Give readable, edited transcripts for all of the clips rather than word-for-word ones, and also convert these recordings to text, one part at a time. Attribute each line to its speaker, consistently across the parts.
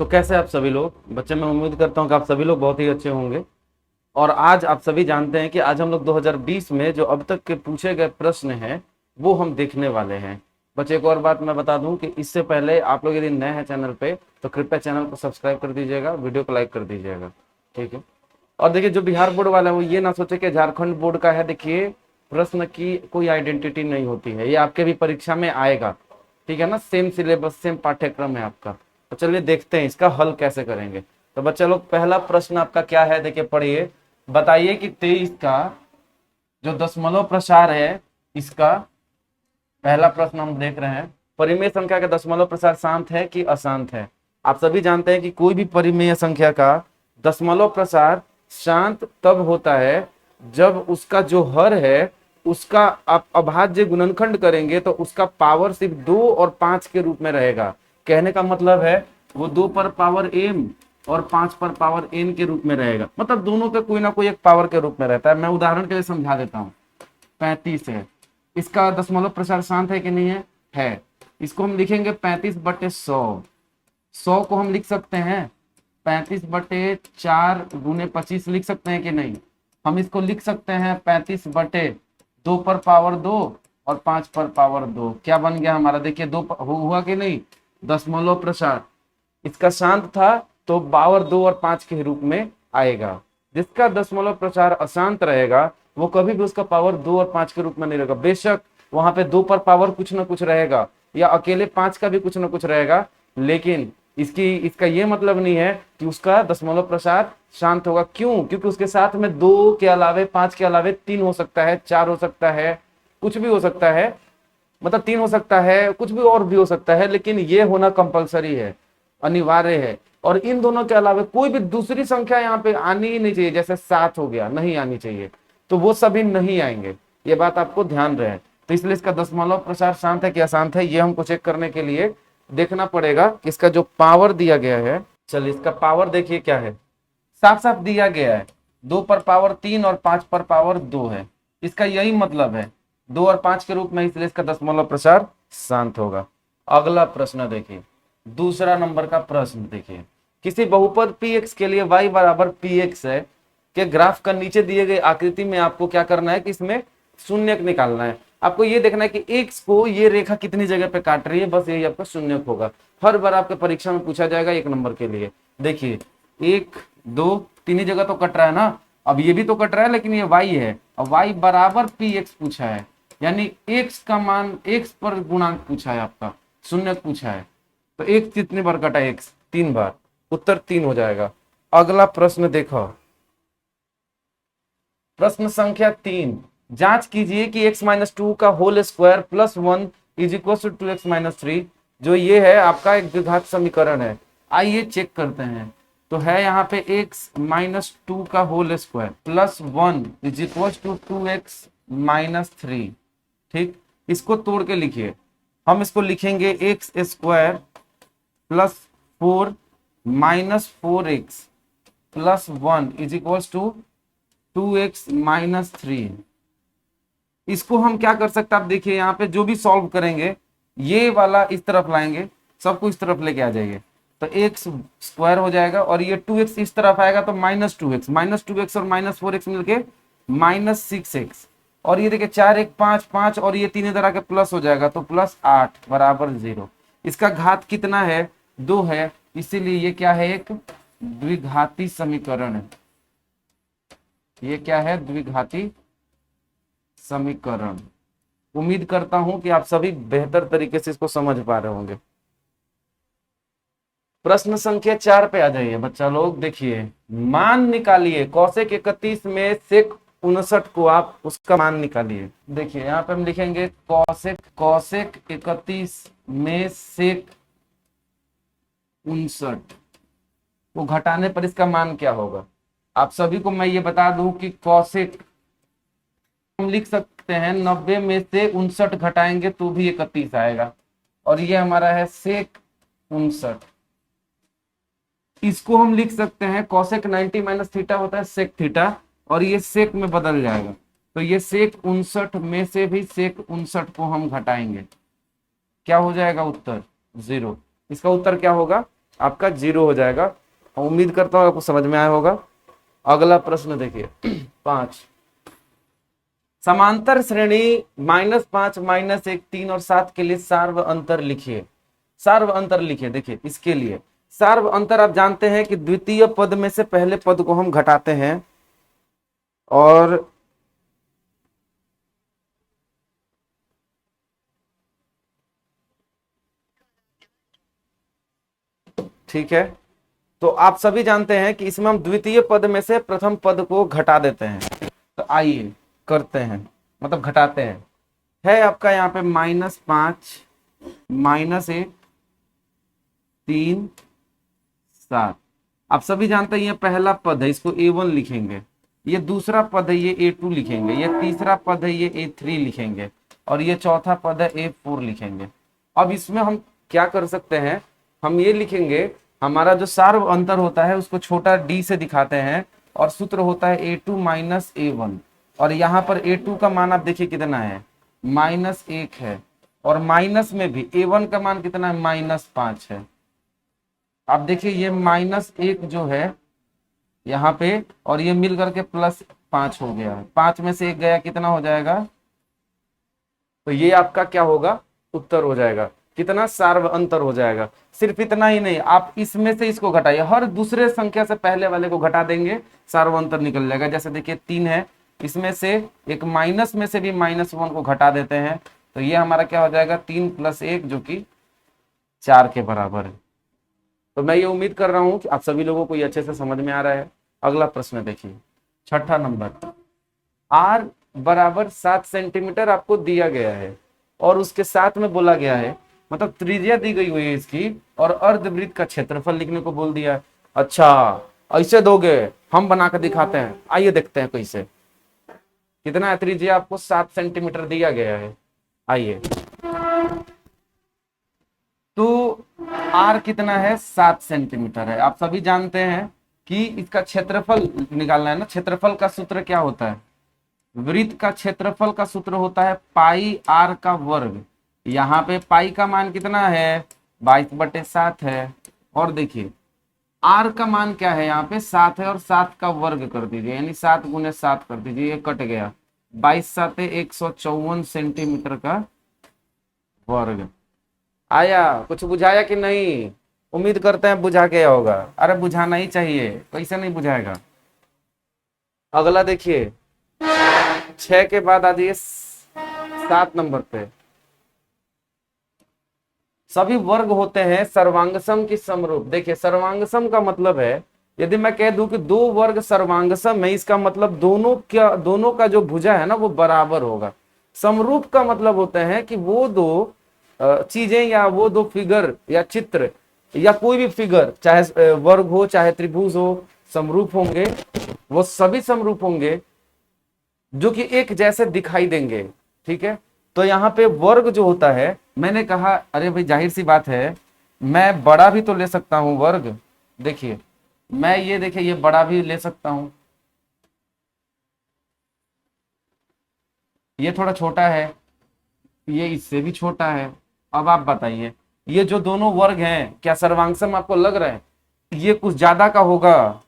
Speaker 1: तो कैसे आप सभी लोग बच्चे, मैं उम्मीद करता हूँ कि आप सभी लोग बहुत ही अच्छे होंगे। और आज आप सभी जानते हैं कि आज हम लोग 2020 में जो अब तक के पूछे गए प्रश्न हैं वो हम देखने वाले हैं। बच्चे, एक और बात मैं बता दूं कि इससे पहले आप लोग यदि नए हैं चैनल पे तो कृपया चैनल को सब्सक्राइब कर दीजिएगा, वीडियो को लाइक कर दीजिएगा, ठीक है। और देखिए, जो बिहार बोर्ड वाला है वो ये ना सोचे कि झारखंड बोर्ड का है। देखिए, प्रश्न की कोई आइडेंटिटी नहीं होती है, ये आपके भी परीक्षा में आएगा, ठीक है ना। सेम सिलेबस, सेम पाठ्यक्रम है आपका। तो चलिए देखते हैं इसका हल कैसे करेंगे। तो बच्चे लोग, पहला प्रश्न आपका क्या है, देखिए पढ़िए। बताइए कि 23 का जो दशमलव प्रसार है, इसका पहला प्रश्न हम देख रहे हैं। परिमेय संख्या का दशमलव प्रसार शांत है कि अशांत है? आप सभी जानते हैं कि कोई भी परिमेय संख्या का दशमलव प्रसार शांत तब होता है जब उसका जो हर है उसका आप अभाज्य गुणनखंड करेंगे तो उसका पावर सिर्फ 2 और 5 के रूप में रहेगा। कहने का मतलब है वो 2 पर पावर m और 5 पर पावर n के रूप में रहेगा। मतलब दोनों का कोई ना कोई एक पावर के रूप में रहता है। मैं उदाहरण के लिए समझा देता हूँ। 35 है, इसका दशमलव प्रसार शांत है कि नहीं है? है। इसको हम लिखेंगे 35/100। 100 को हम लिख सकते हैं 35/4 गुने 25 लिख सकते हैं कि नहीं? हम इसको लिख सकते हैं 35/2 पर पावर 2 और 5 पर पावर 2। क्या बन गया हमारा? देखिए, दो हुआ कि नहीं? दशमलव प्रसार इसका शांत था तो पावर 2 और 5 के रूप में आएगा। जिसका दशमलव प्रसार अशांत रहेगा वो कभी भी उसका पावर 2 और 5 के रूप में नहीं रहेगा। बेशक वहां पे 2 पर पावर कुछ ना कुछ रहेगा या अकेले 5 का भी कुछ ना कुछ रहेगा, लेकिन इसका ये मतलब नहीं है कि उसका दशमलव प्रसार शांत होगा। क्यों? क्योंकि उसके साथ में 2 के अलावे, 5 के अलावे 3 हो सकता है, 4 हो सकता है, कुछ भी हो सकता है। मतलब 3 हो सकता है, कुछ भी और भी हो सकता है, लेकिन ये होना कंपलसरी है, अनिवार्य है। और इन दोनों के अलावा कोई भी दूसरी संख्या यहाँ पे आनी ही नहीं चाहिए। जैसे 7 हो गया, नहीं आनी चाहिए, तो वो सभी नहीं आएंगे। ये बात आपको ध्यान रहे। तो इसलिए इसका दशमलव प्रसार शांत है कि अशांत है, ये हमको चेक करने के लिए देखना पड़ेगा कि इसका जो पावर दिया गया है। चलिए, इसका पावर देखिए क्या है, साफ साफ दिया गया है। 2 पर पावर 3 और 5 पर पावर 2 है। इसका यही मतलब है 2 और 5 के रूप में, इसलिए इसका दशमलव प्रसार शांत होगा। अगला प्रश्न देखिए, दूसरा नंबर का प्रश्न देखिए। किसी बहुपद px के लिए y बराबर px है के ग्राफ का नीचे दिए गए आकृति में आपको क्या करना है कि इसमें शून्यक निकालना है। आपको ये देखना है कि x को ये रेखा कितनी जगह पे काट रही है, बस यही आपका शून्यक होगा। हर बार आपके परीक्षा में पूछा जाएगा 1 नंबर के लिए। देखिए 1 2 तीन ही जगह तो कट रहा है ना। अब ये भी तो कट रहा है, लेकिन ये y है और y बराबर px पूछा है, यानी x का मान, x पर गुणांक पूछा है, आपका शून्यक पूछा है। तो x कितनी बार कटा? x 3 बार, उत्तर 3 हो जाएगा। अगला प्रश्न देखो, प्रश्न संख्या 3। जांच कीजिए कि x-2 का whole square plus 1 is equal to 2x-3। जो ये है आपका एक द्विघात समीकरण है। आइए चेक करते हैं। तो है यहाँ पे x-2 का whole square plus 1 is equal to 2x-3। ठीक, इसको तोड़ के लिखिए। हम इसको लिखेंगे x square plus 4 minus 4x plus 1 is equal to 2x-3। इसको हम क्या कर सकते हैं? आप देखिए यहाँ पे जो भी सॉल्व करेंगे, ये वाला इस तरफ लाएंगे, सबको इस तरफ लेके आ जाइए, तो एक्स स्क्वायर हो जाएगा और ये 2x इस तरफ आएगा तो -2x और -4x मिलके -6x। और ये देखिए 4 1 5 5 और ये 3 इधर आके प्लस हो जाएगा तो +8 बराबर 0। इसका घात कितना है? 2 है, इसीलिए ये क्या है? एक द्विघाती समीकरण है। ये क्या है? द्विघाती समीकरण। उम्मीद करता हूं कि आप सभी बेहतर तरीके से इसको समझ पा रहे होंगे। प्रश्न संख्या 4 पे आ जाइए बच्चा लोग। देखिए, मान निकालिए कौशिक 31 में सेक 59 को, आप उसका मान निकालिए। देखिए यहाँ पे हम लिखेंगे कौशिक 31 में सेक 59 को घटाने पर इसका मान क्या होगा? आप सभी को मैं ये बता दूं कि कौशिक हम लिख सकते हैं 90 में से 59 घटाएंगे तो भी 31 आएगा, और ये हमारा है सेक 59। इसको हम लिख सकते हैं कौशिक 90 माइनस थीटा होता है सेक थीटा, और ये सेक में बदल जाएगा, तो ये सेक 59 में से भी सेक 59 को हम घटाएंगे। क्या हो जाएगा उत्तर? 0। इसका उत्तर क्या होगा? आपका 0 हो जाएगा। उम्मीद करता हूँ आपको समझ में आया होगा। अगला प्रश्न देखिए 5, समांतर श्रेणी -5, -1, 3 और 7 के लिए सार्व अंतर लिखिए। सार्व अंतर लिखिए। देखिए इसके लिए सार्व अंतर आप जानते हैं कि द्वितीय पद में से पहले पद को हम घटाते हैं और ठीक है, तो आप सभी जानते हैं कि इसमें हम द्वितीय पद में से प्रथम पद को घटा देते हैं। तो आइए करते हैं, मतलब घटाते हैं। है आपका यहाँ पे -5, -1, 3, 7। आप सभी जानते हैं ये पहला पद है, इसको A1 लिखेंगे। ये दूसरा पद है, ये A2 लिखेंगे। ये तीसरा पद है, ये A3 लिखेंगे। और ये चौथा पद है, A4 लिखेंगे। अब इसमें हम क्या कर सकते हैं, हम ये लिखेंगे, हमारा जो सार्व अंतर होता है उसको छोटा d से दिखाते हैं और सूत्र होता है A2 - A1। और यहाँ पर A2 का मान आप देखिए कितना है, -1 है। और माइनस में भी A1 का मान कितना है, -5 है। आप देखिए ये -1 जो है यहाँ पे, और ये मिल करके +5 हो गया है। 5 में से 1 गया, कितना हो जाएगा, तो ये आपका क्या होगा, उत्तर हो जाएगा। कितना, सार्व अंतर हो जाएगा। सिर्फ इतना ही नहीं, आप इसमें से इसको घटाइए, हर दूसरे संख्या से पहले वाले को घटा देंगे, सार्व अंतर निकल जाएगा। जैसे देखिए 3 है, इसमें से एक माइनस में से भी -1 को घटा देते हैं, तो ये हमारा क्या हो जाएगा, 3 + 1 जो कि 4 के बराबर है। तो मैं ये उम्मीद कर रहा हूं कि आप सभी लोगों को ये अच्छे से समझ में आ रहा है। अगला प्रश्न देखिए, 6ठा नंबर। R बराबर 7 सेंटीमीटर आपको दिया गया है और उसके साथ में बोला गया है, मतलब त्रिज्या दी गई हुई है इसकी, और अर्धवृत्त का क्षेत्रफल लिखने को बोल दिया है। अच्छा, ऐसे दोगे, हम बनाकर दिखाते हैं। आइए देखते हैं कैसे। कितना है त्रिज्या, आपको 7 सेंटीमीटर दिया गया है। आइए, तो आर कितना है, 7 सेंटीमीटर है। आप सभी जानते हैं कि इसका क्षेत्रफल निकालना है ना। क्षेत्रफल का सूत्र क्या होता है, वृत्त का क्षेत्रफल का सूत्र होता है πr का वर्ग। यहाँ पे पाई का मान कितना है, 22/7 है। और देखिए r का मान क्या है, यहाँ पे 7 है, और 7 का वर्ग कर दीजिए, यानी 7 × 7 कर दीजिए, ये कट गया। 22×7 = 154 सेंटीमीटर का वर्ग। आया, कुछ बुझाया कि नहीं, उम्मीद करते हैं बुझा गया होगा। अरे बुझाना ही चाहिए, कैसे नहीं बुझाएगा। अगला देखिए, 6 के बाद आ जाइए 7 नंबर पे। सभी वर्ग होते हैं सर्वांगसम की समरूप। देखिए सर्वांगसम का मतलब है, यदि मैं कह दूं कि दो वर्ग सर्वांगसम है, इसका मतलब दोनों का जो भुजा है ना वो बराबर होगा। समरूप का मतलब होता है कि वो दो चीजें या वो दो फिगर या चित्र या कोई भी फिगर, चाहे वर्ग हो चाहे त्रिभुज हो, समरूप होंगे। वो सभी समरूप होंगे जो कि एक जैसे दिखाई देंगे। ठीक है, तो यहाँ पे वर्ग जो होता है, मैंने कहा अरे भाई जाहिर सी बात है, मैं बड़ा भी तो ले सकता हूं वर्ग। देखिए मैं ये, देखिए ये बड़ा भी ले सकता हूं, ये थोड़ा छोटा है, ये इससे भी छोटा है। अब आप बताइए, ये जो दोनों वर्ग हैं क्या सर्वांगसम आपको लग रहा है, ये कुछ ज्यादा का होगा,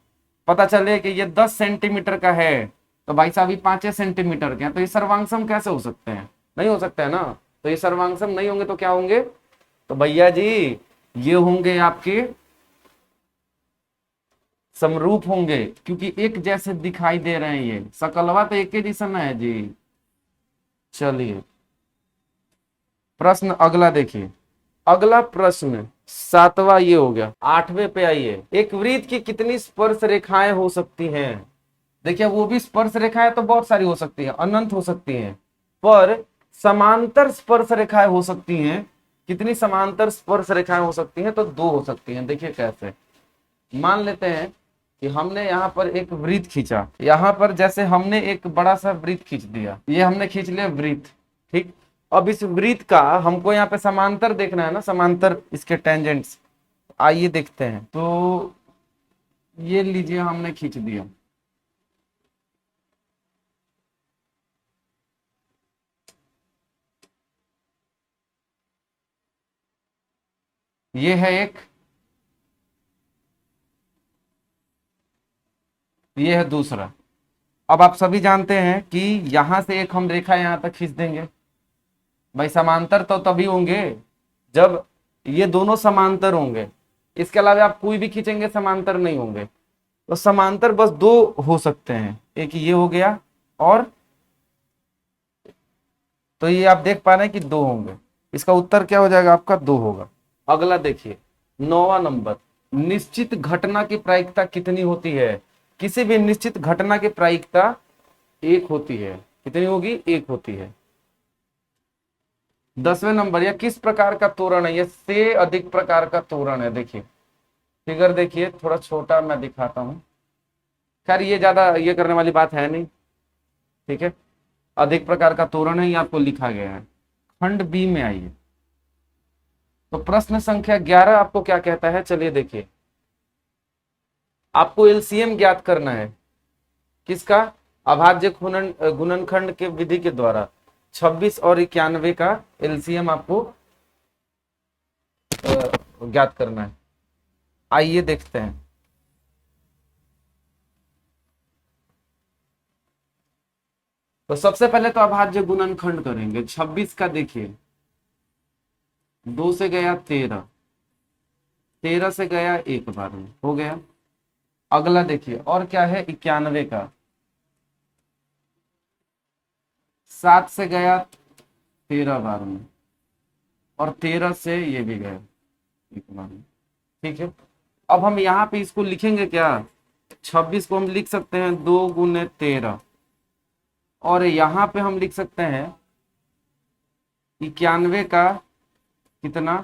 Speaker 1: पता चले कि ये 10 सेंटीमीटर का है तो भाई साहब ये 5 सेंटीमीटर के हैं, तो ये सर्वांगसम कैसे हो सकते हैं, नहीं हो सकते है ना। तो ये सर्वांगसम नहीं होंगे तो क्या होंगे, तो भैया जी ये होंगे आपके समरूप होंगे, क्योंकि एक जैसे दिखाई दे रहे हैं, ये सकलवा तो एक ही दिशा में है जी। चलिए प्रश्न अगला देखिए। अगला प्रश्न 7वां ये हो गया। 8वें पे आइए, एक वृत्त की कितनी स्पर्श रेखाएं हो सकती हैं। देखिए वो भी स्पर्श रेखाएं तो बहुत सारी हो सकती है, अनंत हो सकती हैं, पर समांतर स्पर्श रेखाएं हो सकती हैं। कितनी समांतर स्पर्श रेखाएं हो सकती हैं, तो 2 हो सकती हैं। देखिए कैसे, मान लेते हैं कि हमने यहाँ पर एक वृत्त खींचा, यहाँ पर जैसे हमने एक बड़ा सा वृत्त खींच दिया, ये हमने खींच लिया वृत्त। ठीक, अब इस वृत्त का हमको यहाँ पे समांतर देखना है ना, समांतर इसके टेंजेंट्स। आइए देखते हैं, तो ये लीजिए हमने खींच दिया, ये है एक ये है दूसरा। अब आप सभी जानते हैं कि यहां से एक हम रेखा यहां तक खींच देंगे। भाई समांतर तो तभी होंगे जब ये दोनों समांतर होंगे, इसके अलावा आप कोई भी खींचेंगे समांतर नहीं होंगे। तो समांतर बस दो हो सकते हैं, एक ये हो गया, और तो ये आप देख पा रहे हैं कि दो होंगे। इसका उत्तर क्या हो जाएगा आपका? दो होगा। अगला देखिए, 9वां नंबर, निश्चित घटना की प्रायिकता कितनी होती है? किसी भी निश्चित घटना की प्रायिकता एक होती है। कितनी होगी? एक होती है। 10वें नंबर, यह किस प्रकार का तोरण है? यह से अधिक प्रकार का तोरण है। देखिए फिगर देखिए, थोड़ा छोटा मैं दिखाता हूं। खैर ये ज्यादा ये करने वाली बात है नहीं, ठीक है। अधिक प्रकार का तोरण है, ये आपको लिखा गया है। खंड बी में आइए, तो प्रश्न संख्या 11 आपको क्या कहता है? चलिए देखिए, आपको एलसीएम ज्ञात करना है। किसका? अभाज्य गुणनखंड के विधि के द्वारा 26 और 91 का एलसीएम आपको ज्ञात करना है। आइए देखते हैं। तो सबसे पहले तो अभाज्य गुणनखंड करेंगे। 26 का देखिए, 2 से गया 13, 13 से गया एक बार में, हो गया। अगला देखिए, और क्या है? 91 का 7 से गया 13 बार में, और 13 से ये भी गया एक बार में, ठीक है। अब हम यहाँ पे इसको लिखेंगे क्या? 26 को हम लिख सकते हैं 2 गुने 13, और यहाँ पे हम लिख सकते हैं 91 का कितना?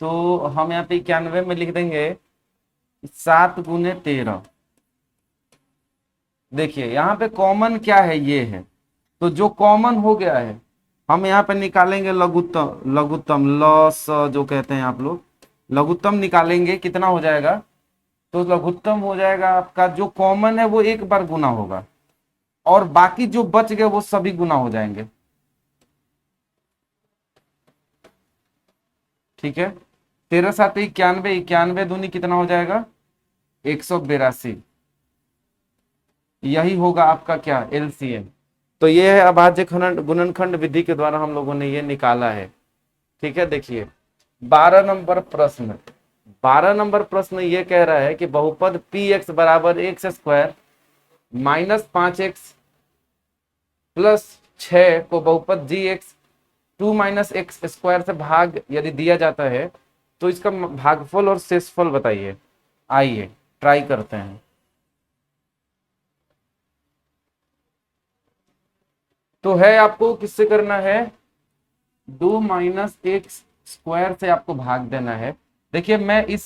Speaker 1: तो हम यहाँ पे 91 में लिख देंगे 7 गुने 13। देखिए यहाँ पे कॉमन क्या है? ये है। तो जो कॉमन हो गया है हम यहाँ पे निकालेंगे लघुत्तम। लघुत्तम लॉस जो कहते हैं आप लोग, लघुत्तम निकालेंगे। कितना हो जाएगा? तो लघुत्तम हो जाएगा आपका, जो कॉमन है वो एक बार गुना होगा, और बाकी जो बच गए वो सभी गुना हो जाएंगे, ठीक है। 13 7 91, 91 दूनी कितना हो जाएगा? 182। यही होगा आपका क्या? एलसीएम। तो ये है अभाज्य गुणनखंड विधि के द्वारा हम लोगों ने ये निकाला है, ठीक है। देखिए 12 नंबर प्रश्न, 12 नंबर प्रश्न ये कह रहा है कि बहुपद पी एक्स बराबर x square minus 5x plus 6 को बहुपद जी एक्स 2 माइनस एक्स स्क्वायर से भाग यदि दिया जाता है तो इसका भागफल और शेषफल बताइए। आइए ट्राई करते हैं। तो है आपको किससे करना है? 2 माइनस एक्स स्क्वायर से आपको भाग देना है। देखिए मैं इस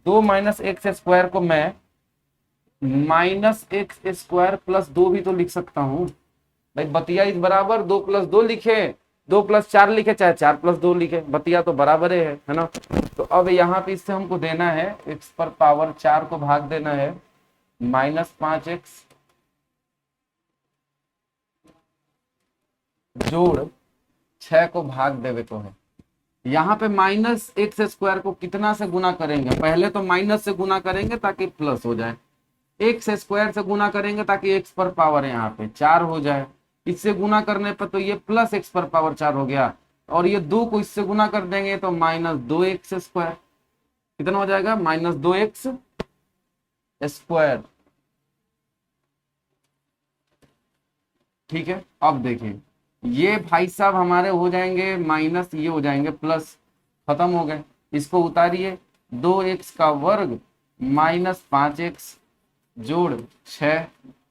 Speaker 1: 2 माइनस एक्स स्क्वायर को मैं माइनस एक्स स्क्वायर प्लस 2 भी तो लिख सकता हूं। भाई बतिया इस बराबर 2 प्लस 2 लिखे, 2 प्लस 4 लिखे, चाहे 4 प्लस 2 लिखे, बतिया तो बराबर है ना। तो अब यहाँ पे इससे हमको देना है x पर पावर 4 को भाग देना है माइनस 5x जोड़ 6 को भाग देवे को है। यहाँ पे माइनस एक्स स्क्वायर को कितना से गुना करेंगे? पहले तो माइनस से गुना करेंगे ताकि प्लस हो जाए, एक्स स्क्वायर से गुना करेंगे ताकि एक्स पर पावर यहाँ पे 4 हो जाए। इससे गुना करने पर तो ये प्लस एक्स पर पावर 4 हो गया, और ये 2 को इससे गुना कर देंगे तो माइनस 2x स्क्वायर। कितना हो जाएगा? माइनस 2x स्क्वायर, ठीक है। अब देखिए ये भाई साहब हमारे हो जाएंगे माइनस, ये हो जाएंगे प्लस, खत्म हो गए। इसको उतारिए, 2x का वर्ग माइनस 5x जोड़ 6,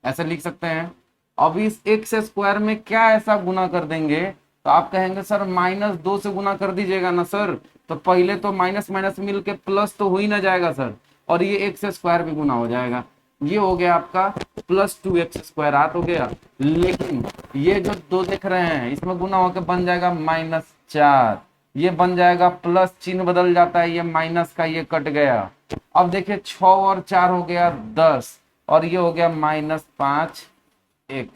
Speaker 1: ऐसे लिख सकते हैं। अब इस एक्स स्क्वायर में क्या ऐसा गुना कर देंगे? तो आप कहेंगे सर माइनस 2 से गुना कर दीजिएगा ना सर। तो पहले तो माइनस माइनस मिल के प्लस तो हो ही ना जाएगा सर, और ये एक्स स्क्वायर भी गुना हो जाएगा। ये हो गया आपका प्लस 2x स्क्वायर आत हो गया। लेकिन ये जो 2 देख रहे हैं इसमें गुना होकर बन जाएगा माइनस 4, ये बन जाएगा प्लस, चिन्ह बदल जाता है, ये माइनस का ये कट गया। अब देखिए 6 और 4 हो गया 10, और ये हो गया माइनस 5x,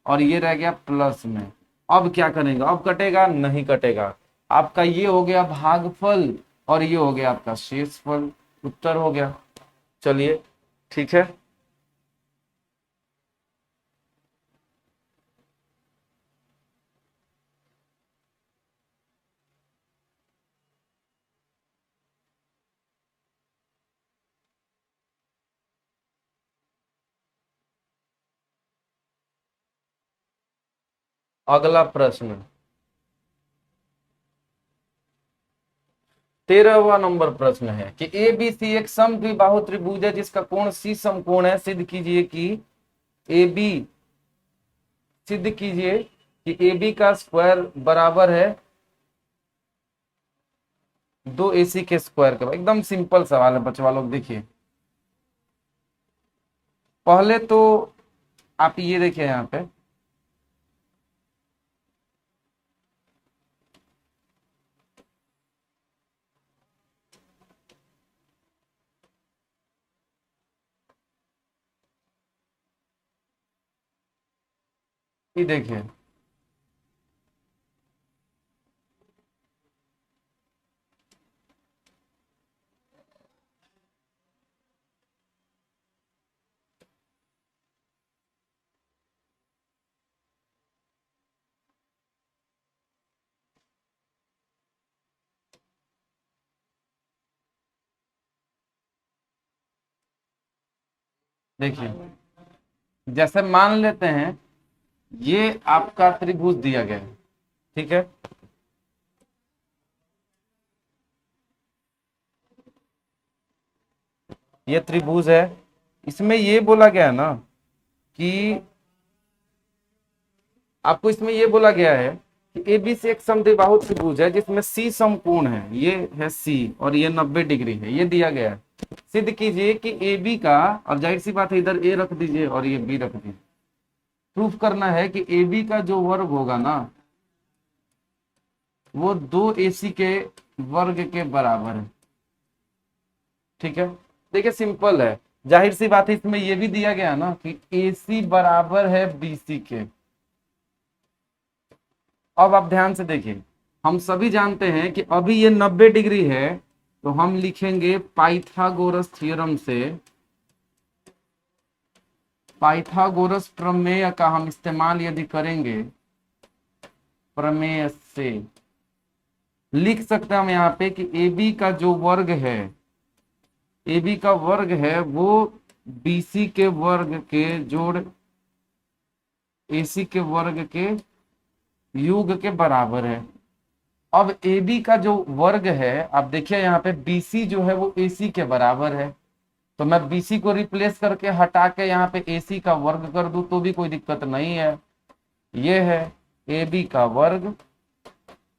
Speaker 1: और ये रह गया प्लस में। अब क्या करेंगे? अब कटेगा? नहीं कटेगा। आपका ये हो गया भागफल, और ये हो गया आपका शेषफल। उत्तर हो गया। चलिए ठीक है। अगला प्रश्न 13वां नंबर प्रश्न है कि ए बी सी एक समद्विबाहु त्रिभुज है जिसका कोण सी समकोण है। सिद्ध कीजिए कि ए बी सिद्ध कीजिए कि ए बी का स्क्वायर बराबर है 2ac के स्क्वायर का। एकदम सिंपल सवाल है बच्चों लोग। देखिए पहले तो आप ये देखिए यहाँ पे ये देखिए देखिए जैसे मान लेते हैं ये आपका त्रिभुज दिया गया है, ठीक है। ये त्रिभुज है, इसमें ये बोला गया है ना कि आपको इसमें ये बोला गया है कि ए बी से एक समद्विबाहु त्रिभुज है जिसमें सी समकोण है। ये है सी और ये 90 डिग्री है, ये दिया गया है। सिद्ध कीजिए कि ए बी का, और जाहिर सी बात है इधर ए रख दीजिए और ये बी रख दीजिए। प्रूफ करना है कि ए बी का जो वर्ग होगा ना वो 2ac के वर्ग के बराबर है, ठीक है। देखिए सिंपल है, जाहिर सी बात है इसमें ये भी दिया गया ना कि AC बराबर है BC के। अब आप ध्यान से देखिए, हम सभी जानते हैं कि अभी ये 90 डिग्री है, तो हम लिखेंगे पाइथागोरस थ्योरम से, पाइथागोरस प्रमेय का हम इस्तेमाल यदि करेंगे, प्रमेय से लिख सकते हैं हम यहाँ पे कि AB का जो वर्ग है, AB का वर्ग है वो BC के वर्ग के जोड़ AC के वर्ग के योग के बराबर है। अब AB का जो वर्ग है, आप देखिए यहाँ पे BC जो है वो AC के बराबर है, तो मैं BC को रिप्लेस करके हटा के यहाँ पे AC का वर्ग कर दूं तो भी कोई दिक्कत नहीं है। ये है AB का वर्ग।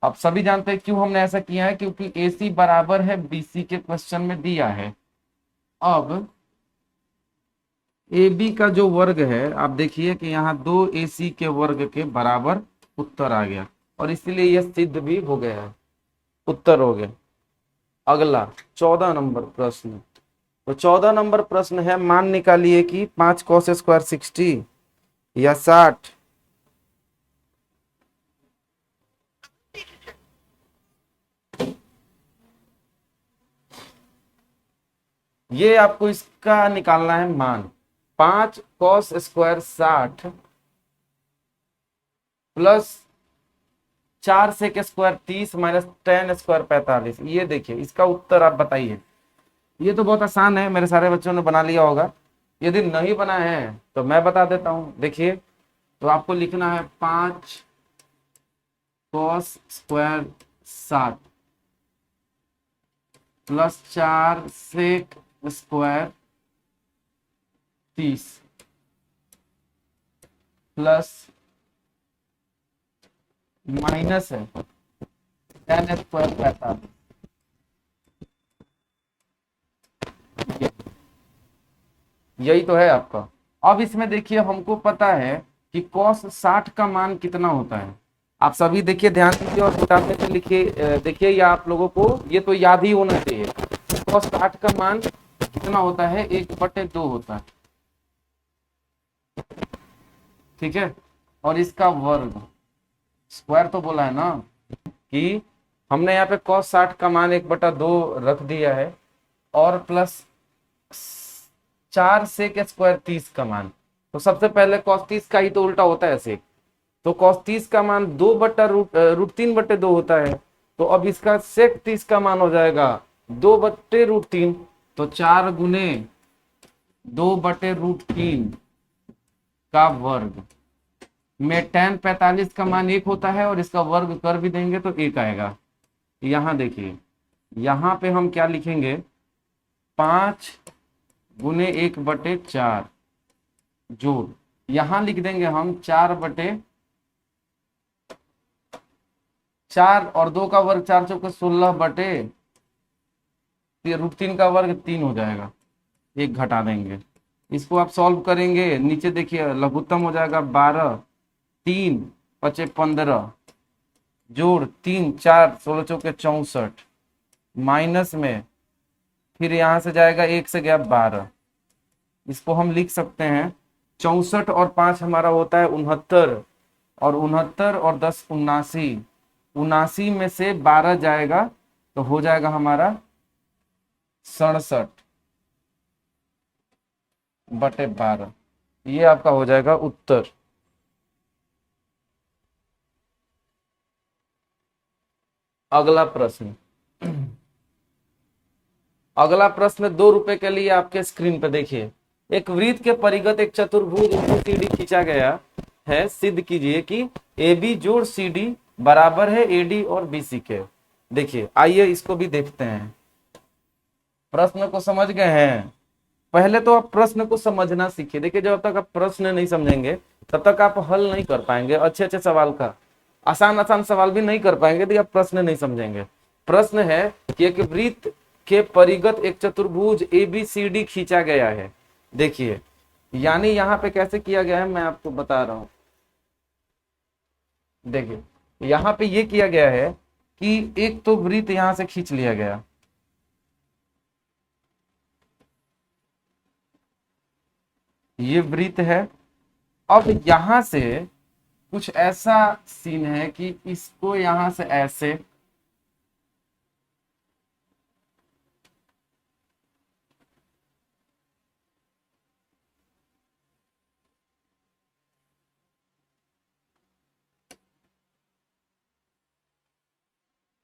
Speaker 1: अब सभी जानते हैं क्यों हमने ऐसा किया है, क्योंकि AC बराबर है BC के क्वेश्चन में दिया है। अब AB का जो वर्ग है, आप देखिए कि यहाँ 2AC के वर्ग के बराबर उत्तर आ गया और इसलिए यह सिद्ध भी हो गया है, उत्तर हो गया। अगला 14 नंबर प्रश्न। तो 14 नंबर प्रश्न है, मान निकालिए कि 5 cos स्क्वायर 60 या 60 ये आपको इसका निकालना है मान। 5 cos square 60 plus 4 sec square 30 minus 10 square 45। ये देखिए इसका उत्तर आप बताइए। ये तो बहुत आसान है, मेरे सारे बच्चों ने बना लिया होगा। यदि नहीं बना है तो मैं बता देता हूं। देखिए तो आपको लिखना है 5 cos square 60 plus 4 sec square 30 plus minus है 10 स्क्वायर 45। यही तो है आपका। अब इसमें देखिए हमको पता है कि cos 60 का मान कितना होता है। आप सभी देखिए ध्यान दीजिए और किताब में से लिखिए। देखिए या आप लोगों को ये तो याद ही होना चाहिए। cos 60 का मान कितना होता है, 1/2 होता है, ठीक है। और इसका वर्ग, स्क्वायर तो बोला है ना कि हमने यहाँ पे cos 60 का मान 1/2 रख दिया है और प्लस 4 sec स्क्वायर 30 का मान। तो सबसे पहले cos 30 का ही तो उल्टा होता है sec, तो cos 30 का मान 2/√3/2 होता है। तो अब इसका sec 30 का मान हो जाएगा 2/√3, तो 4 गुने 2/√3 का वर्ग में tan 45 का मान 1 होता है और इसका वर्ग कर भी देंगे तो 1 आएगा। यहाँ देखिए, यहाँ पे हम क्या लिखेंगे, 5 गुने 1/4 जोड़, यहाँ लिख देंगे हम 4/4 और 2 का वर्ग 4 चौके 16 बटे √3 का वर्ग 3 हो जाएगा, 1 घटा देंगे। इसको आप सॉल्व करेंगे, नीचे देखिए लघुत्तम हो जाएगा 12, 3 पचे 15 जोड़ 3 4 16 चौके 64 माइनस में फिर यहां से जाएगा 1 से गया 12। इसको हम लिख सकते हैं 64 और 5 हमारा होता है 69 और 69 और 10 79, 79 में से 12 जाएगा तो हो जाएगा हमारा 67/12। ये आपका हो जाएगा उत्तर। अगला प्रश्न, अगला प्रश्न 2 रुपए के लिए आपके स्क्रीन पे देखिए, एक वृत्त के परिगत एक चतुर्भुज CD खींचा गया है, सिद्ध कीजिए कि AB जोड़ CD बराबर है AD और BC के। देखिए आइए इसको भी देखते हैं। प्रश्न को समझ गए हैं? पहले तो आप प्रश्न को समझना सीखिए। देखिए जब तक आप प्रश्न नहीं समझेंगे तब तक आप हल नहीं कर पाएंगे अच्छे अच्छे सवाल का। आसान आसान सवाल भी नहीं कर पाएंगे यदि आप प्रश्न नहीं समझेंगे। प्रश्न है कि एक वृत्त के परिगत एक चतुर्भुज ABCD खींचा गया है। देखिए यानी यहाँ पे कैसे किया गया है मैं आपको बता रहा हूं। देखिए यहाँ पे ये किया गया है कि एक तो वृत्त यहां से खींच लिया गया, ये वृत्त है। अब यहां से कुछ ऐसा सीन है कि इसको यहां से ऐसे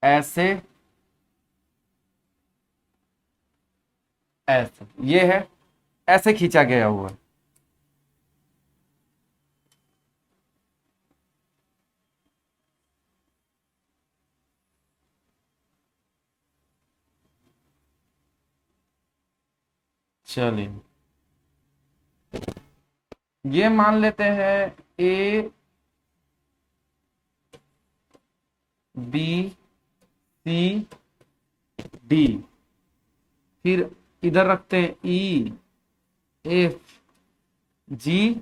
Speaker 1: ऐसे ऐसे, ये है ऐसे खींचा गया हुआ है। चलिए ये मान लेते हैं ABCD, फिर इधर रखते हैं EFG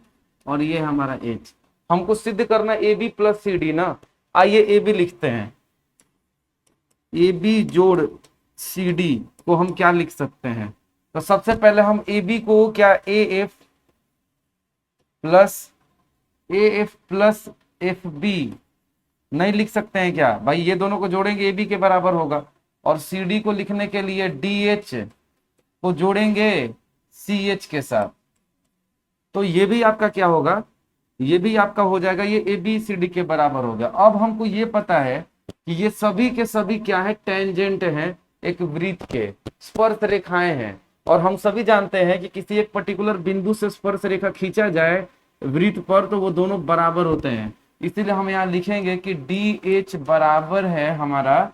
Speaker 1: और ये हमारा H। हमको सिद्ध करना AB + CD ना। आइए AB लिखते हैं, AB जोड़ CD को हम क्या लिख सकते हैं। तो सबसे पहले हम AB को क्या AF प्लस FB नहीं लिख सकते हैं क्या भाई? ये दोनों को जोड़ेंगे AB के बराबर होगा और CD को लिखने के लिए DH को जोड़ेंगे CH के साथ, तो ये भी आपका क्या होगा, ये भी आपका हो जाएगा, ये ABCD के बराबर हो गया। अब हमको ये पता है कि ये सभी के सभी क्या है, टेंजेंट हैं एक वृत्त के, स्पर्श रेखाएं हैं। और हम सभी जानते हैं कि किसी एक पर्टिकुलर बिंदु से स्पर्श रेखा खींचा जाए वृत्त पर तो वो दोनों बराबर होते हैं। इसीलिए हम यहाँ लिखेंगे कि DH बराबर है हमारा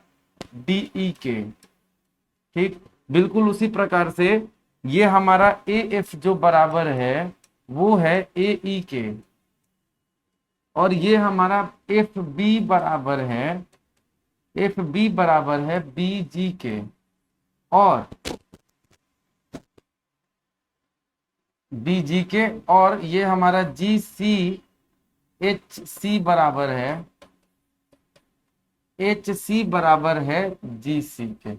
Speaker 1: DE के। ठीक, बिल्कुल उसी प्रकार से ये हमारा AF जो बराबर है वो है AE के, और ये हमारा FB बराबर है BG के, और BG के, और ये हमारा HC बराबर है GC के।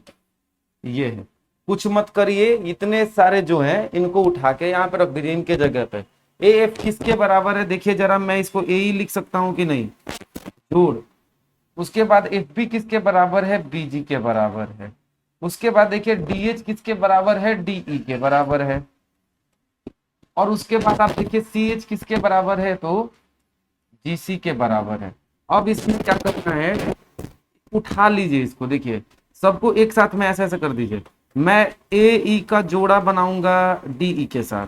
Speaker 1: ये है, कुछ मत करिए, इतने सारे जो हैं इनको उठा के यहाँ पे रख दीजिए इनके जगह पे। AF किसके बराबर है देखिए जरा, मैं इसको AE लिख सकता हूं कि नहीं, जोड़। उसके बाद FB किसके बराबर है, BG के बराबर है। उसके बाद देखिए DH किसके बराबर है, DE के बराबर है। और उसके बाद आप देखिए CH किसके बराबर है, तो GC के बराबर है। अब इसमें क्या करना है, उठा लीजिए इसको, देखिए सबको एक साथ में ऐसे ऐसे कर दीजिए। मैं AE का जोड़ा बनाऊंगा DE के साथ,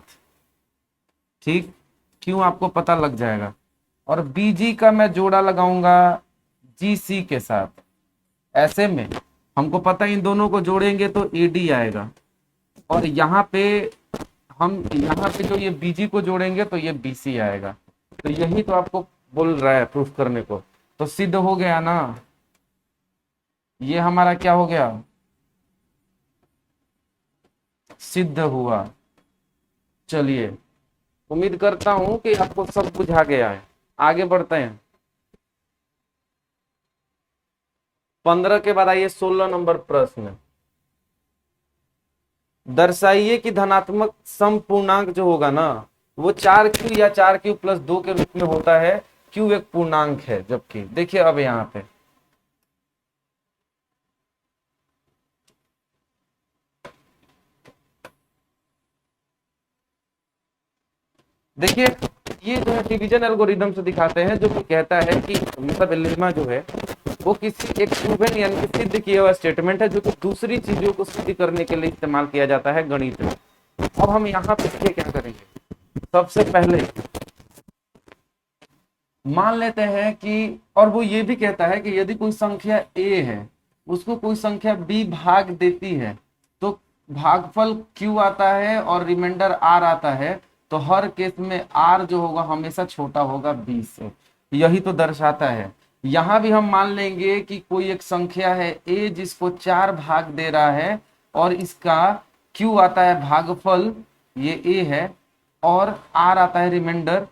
Speaker 1: ठीक, क्यों आपको पता लग जाएगा। और बीजी का मैं जोड़ा लगाऊंगा जीसी के साथ। ऐसे में हमको पता है इन दोनों को जोड़ेंगे तो एडी आएगा, और यहाँ पे हम यहाँ पे जो ये बीजी को जोड़ेंगे तो ये बीसी आएगा। तो यही तो आपको बोल रहा है प्रूफ करने को, तो सिद्ध हो गया ना। ये हमारा क्या हो गया, सिद्ध हुआ। चलिए, उम्मीद करता हूं कि आपको सब बुझा गया है। आगे बढ़ते हैं। 15 के बाद आइए 16 नंबर प्रश्न। दर्शाइए कि धनात्मक समपूर्णांक जो होगा ना वो 4q या 4q प्लस 2 के रूप में होता है। q एक पूर्णांक है, जबकि देखिए अब यहाँ पे देखिए, ये जो है डिवीजन एल्गोरिदम से दिखाते हैं, जो कि कहता है कि मतलब लेमा जो है वो किसी एक प्रूवन यानी कि सिद्ध किया हुआ स्टेटमेंट है, जो कि दूसरी चीजों को सिद्ध करने के लिए इस्तेमाल किया जाता है गणित में। अब हम यहाँ पे देखिए क्या करेंगे। सबसे पहले मान लेते हैं कि, और वो ये भी कहता है कि यदि कोई संख्या a है उसको कोई संख्या b भाग देती है तो भागफल q आता है और रिमाइंडर r आता है। तो हर केस में r जो होगा हमेशा छोटा होगा b से। यही तो दर्शाता है। यहां भी हम मान लेंगे कि कोई एक संख्या है a जिसको 4 भाग दे रहा है और इसका q आता है भागफल, ये a है, और r आता है रिमाइंडर।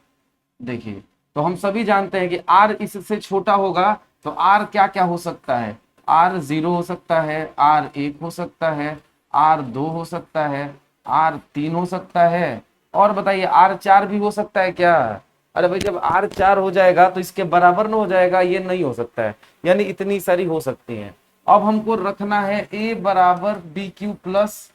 Speaker 1: देखिए, तो हम सभी जानते हैं कि r इससे छोटा होगा तो r क्या क्या हो सकता है, r 0 हो सकता है, r 1 हो सकता है, r 2 हो सकता है, r 3 हो सकता है, और बताइए r 4 भी हो सकता है क्या। अरे भाई, जब r 4 हो जाएगा तो इसके बराबर न हो जाएगा, ये नहीं हो सकता है, यानी इतनी सारी हो सकती हैं। अब हमको रखना है a बराबर बी क्यू प्लस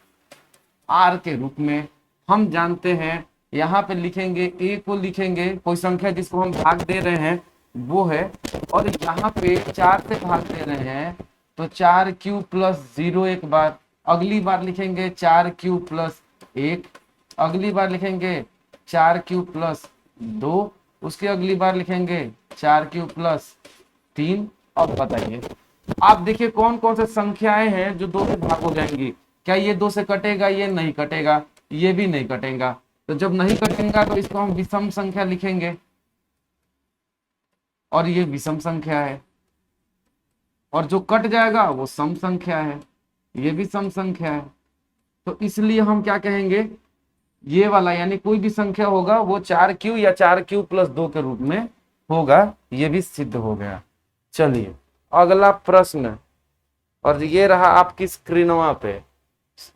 Speaker 1: r के रूप में। हम जानते हैं यहाँ पे लिखेंगे a को, लिखेंगे कोई संख्या जिसको हम भाग दे रहे हैं वो है, और यहाँ पे 4 से भाग दे रहे हैं तो 4q प्लस 0 एक बार, अगली बार लिखेंगे 4q प्लस 1, अगली बार लिखेंगे 4q प्लस 2, उसके अगली बार लिखेंगे 4q प्लस 3। अब बताइए आप देखिए कौन कौन से संख्याएं हैं जो 2 से भाग हो जाएंगी। क्या ये 2 से कटेगा, ये नहीं कटेगा, ये भी नहीं कटेगा। तो जब नहीं कटेगा तो इसको हम विषम संख्या लिखेंगे, और ये विषम संख्या है, और जो कट जाएगा वो सम संख्या है, ये भी सम संख्या है। तो इसलिए हम क्या कहेंगे, ये वाला यानी कोई भी संख्या होगा वो 4q या 4q प्लस 2 के रूप में होगा। ये भी सिद्ध हो गया। चलिए अगला प्रश्न, और ये रहा आपकी स्क्रीनवा पे,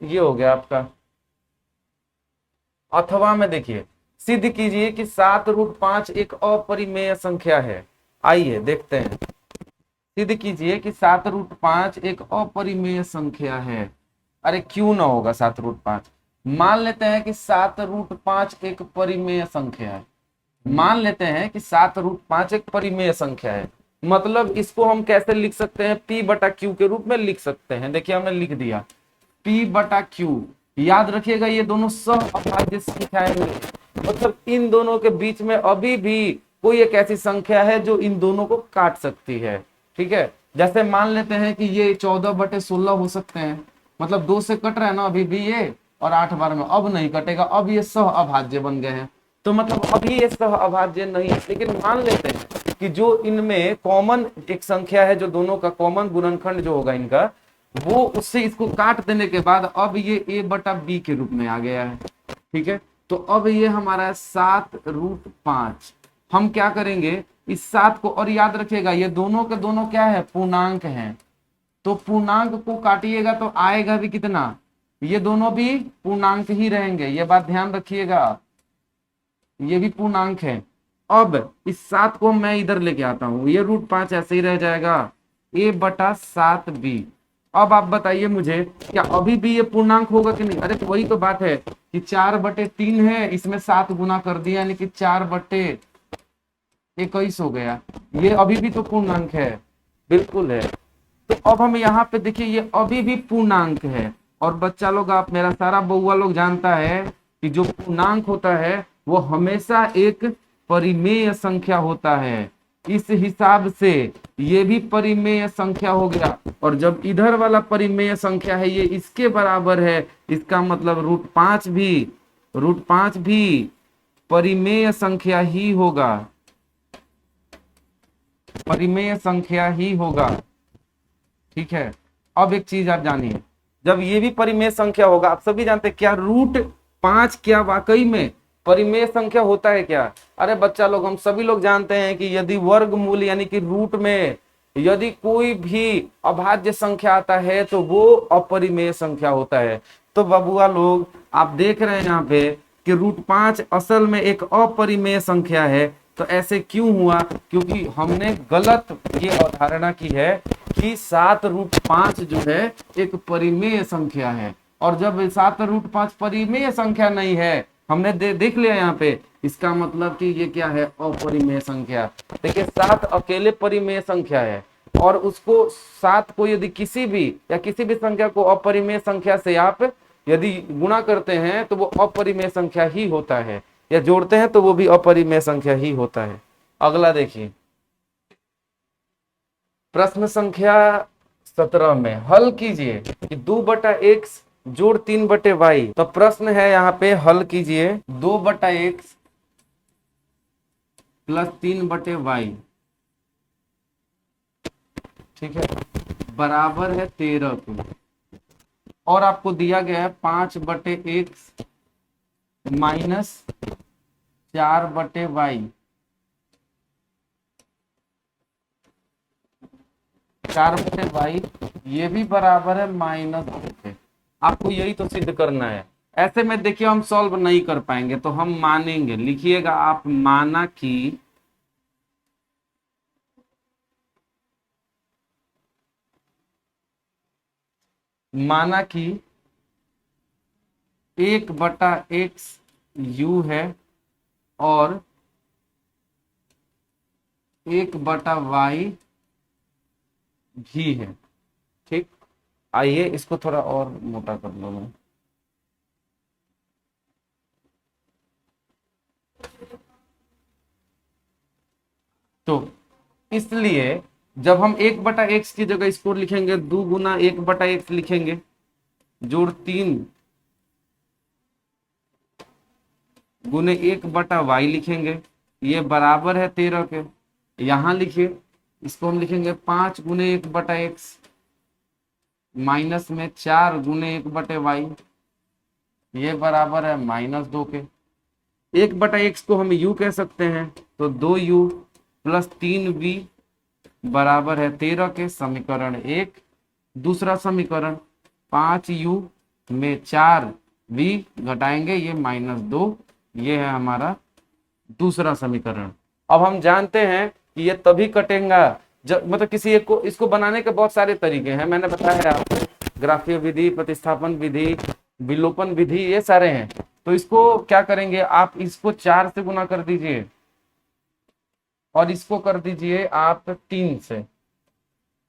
Speaker 1: ये हो गया आपका। अथवा में देखिए, सिद्ध कीजिए कि 7√5 एक अपरिमेय संख्या है। आइए देखते हैं। सिद्ध कीजिए कि 7√5 एक अपरिमेय संख्या है। अरे क्यों ना होगा 7√5। मान लेते हैं कि 7√5 एक परिमेय संख्या है। मान लेते हैं कि 7√5 एक परिमेय संख्या है, मतलब इसको हम कैसे लिख सकते हैं, p बटा q के रूप में लिख सकते हैं। देखिए हमने लिख दिया p बटा q। याद रखिएगा ये दोनों सहअभाज्य संख्याएं हुई, मतलब इन दोनों के बीच में अभी भी कोई एक ऐसी संख्या है जो इन दोनों को काट सकती है। ठीक है, जैसे मान लेते हैं कि ये 14/16 हो सकते हैं, मतलब 2 से कट रहा है ना अभी भी ये, और 8 बार में अब नहीं कटेगा, अब ये सहअभाज्य बन गए हैं। तो मतलब अभी ये सहअभाज्य नहीं है, लेकिन मान लेते हैं कि जो इनमें कॉमन एक संख्या है, जो दोनों का कॉमन गुणनखंड जो होगा इनका, वो उससे इसको काट देने के बाद अब ये a बटा b के रूप में आ गया है। ठीक है, तो अब ये हमारा 7√5। हम क्या करेंगे, इस 7 को, और याद रखिएगा ये दोनों के दोनों क्या है, पूर्णांक हैं, तो पूर्णांक को काटिएगा तो आएगा भी कितना, ये दोनों भी पूर्णांक ही रहेंगे, ये बात ध्यान रखिएगा, ये भी पूर्णांक है। अब इस 7 को मैं इधर लेके आता हूं, ये √5 ऐसे ही रह जाएगा, a बटा 7b। अब आप बताइए मुझे, क्या अभी भी ये पूर्णांक होगा कि नहीं। अरे तो वही तो बात है कि 4/3 है, इसमें 7 गुना कर दिया यानी कि 4/21 हो गया, ये अभी भी तो पूर्णांक है, बिल्कुल है। तो अब हम यहाँ पे देखिए ये अभी भी पूर्णांक है, और बच्चा लोग, आप मेरा सारा बउआ लोग जानता है कि जो पूर्णांक होता है वो हमेशा एक परिमेय संख्या होता है। इस हिसाब से ये भी परिमेय संख्या हो गया, और जब इधर वाला परिमेय संख्या है ये इसके बराबर है, इसका मतलब रूट 5 भी परिमेय संख्या ही होगा, परिमेय संख्या ही होगा। ठीक है, अब एक चीज आप जानिए, जब ये भी परिमेय संख्या होगा, आप सभी जानते हैं क्या रूट 5 क्या वाकई में परिमेय संख्या होता है क्या? अरे बच्चा लोग, हम सभी लोग जानते हैं कि यदि वर्गमूल यानी कि रूट में यदि कोई भी अभाज्य संख्या आता है तो वो अपरिमेय संख्या होता है। तो बबुआ लोग, आप देख रहे हैं यहाँ पे कि रूट 5 असल में एक अपरिमेय संख्या है। तो ऐसे क्यों हुआ? क्योंकि हमने गलत ये अवधारणा की है कि 7√5 जो है एक परिमेय संख्या है, और जब 7√5 परिमेय संख्या नहीं है, हमने देख लिया यहाँ पे, इसका मतलब कि ये क्या है? अपरिमेय संख्या। देखिए 7 अकेले परिमेय संख्या है, और उसको 7 को यदि किसी भी संख्या को अपरिमेय संख्या से आप यदि गुणा करते हैं तो वो अपरिमेय संख्या ही होता है, या जोड़ते हैं तो वो भी अपरिमेय संख्या ही होता है। अगला देखिए, प्रश्न संख्या 17 में हल कीजिए कि 2/x जोड़ 3/y। तो प्रश्न है यहाँ पे, हल कीजिए 2/x प्लस 3/y, ठीक है, बराबर है 13 के, और आपको दिया गया है 5/x माइनस 4/y, 4/y ये भी बराबर है -2 के। आपको यही तो सिद्ध करना है। ऐसे में देखिए हम सॉल्व नहीं कर पाएंगे, तो हम मानेंगे, लिखिएगा आप, माना कि 1/x u है और 1/y भी है। ठीक, आइए इसको थोड़ा और मोटा कर लो मैं। तो इसलिए जब हम 1/x की जगह इसको लिखेंगे 2 गुना 1/x लिखेंगे, जोड़ 3 गुने 1/y लिखेंगे, ये बराबर है 13 के। यहां लिखिए, इसको हम लिखेंगे 5 गुने 1/x माइनस में 4 गुने 1/y, ये बराबर है -2 के। 1/x को हम u कह सकते हैं, तो 2u प्लस 3v बराबर है 13 के। समीकरण 1। दूसरा समीकरण 5u में 4v घटाएंगे, ये -2, ये है हमारा दूसरा समीकरण। अब हम जानते हैं कि ये तभी कटेगा जब, मतलब किसी एक को, इसको बनाने के बहुत सारे तरीके हैं, मैंने बताया आपको, ग्राफीय विधि, प्रतिस्थापन विधि, विलोपन विधि, ये सारे हैं। तो इसको क्या करेंगे आप, इसको 4 से गुना कर दीजिए और इसको कर दीजिए आप 3 से।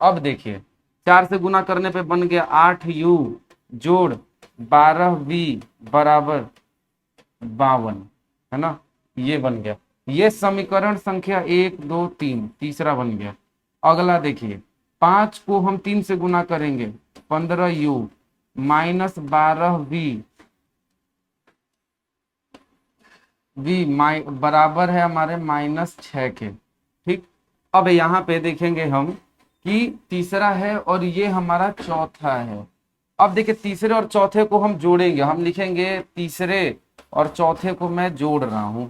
Speaker 1: अब देखिए 4 से गुना करने पे बन गया 8u जोड़ 12v बराबर 52, है ना, ये बन गया। ये समीकरण संख्या 1 2 3 तीसरा बन गया। अगला देखिए, 5 को हम 3 से गुना करेंगे, 15u माइनस 12v बराबर है हमारे -6 के। ठीक, अब यहाँ पे देखेंगे हम कि तीसरा है और ये हमारा चौथा है। अब देखिए तीसरे और चौथे को हम जोड़ेंगे, हम लिखेंगे तीसरे और चौथे को मैं जोड़ रहा हूं।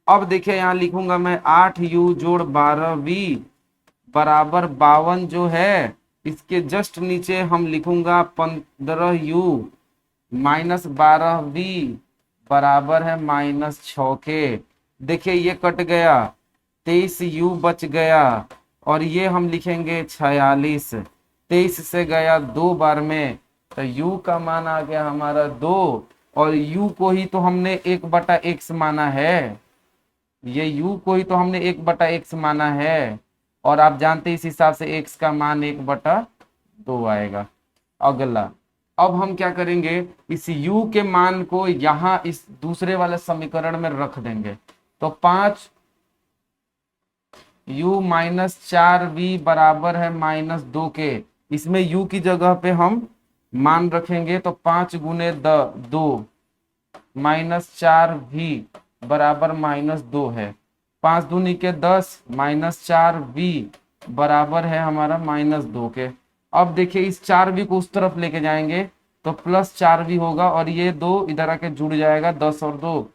Speaker 1: अब देखिए यहाँ लिखूंगा मैं 8u जोड़ 12v बराबर 52, जो है इसके जस्ट नीचे हम लिखूंगा 15u माइनस 12v बराबर है -6 के। देखिए ये कट गया, 23u बच गया, और ये हम लिखेंगे 46, 23 से गया 2 बार में, तो u का मान आ गया हमारा 2, और u को ही तो हमने 1/x माना है, ये u को ही तो हमने 1/x माना है, और आप जानते हैं इस हिसाब से x का मान 1/2 आएगा। अगला, अब हम क्या करेंगे, इस u के मान को यहाँ इस दूसरे वाले समीकरण में रख देंगे। तो 5 u माइनस 4v बराबर है -2 के। इसमें u की जगह पे हम मान रखेंगे तो 5 × 2 -4v बराबर -2 है। 5 दूनी के 10 -4v बराबर है हमारा -2 के। अब देखिए इस 4v को उस तरफ लेके जाएंगे तो +4v होगा और ये 2 इधर आके जुड़ जाएगा, 10 और 2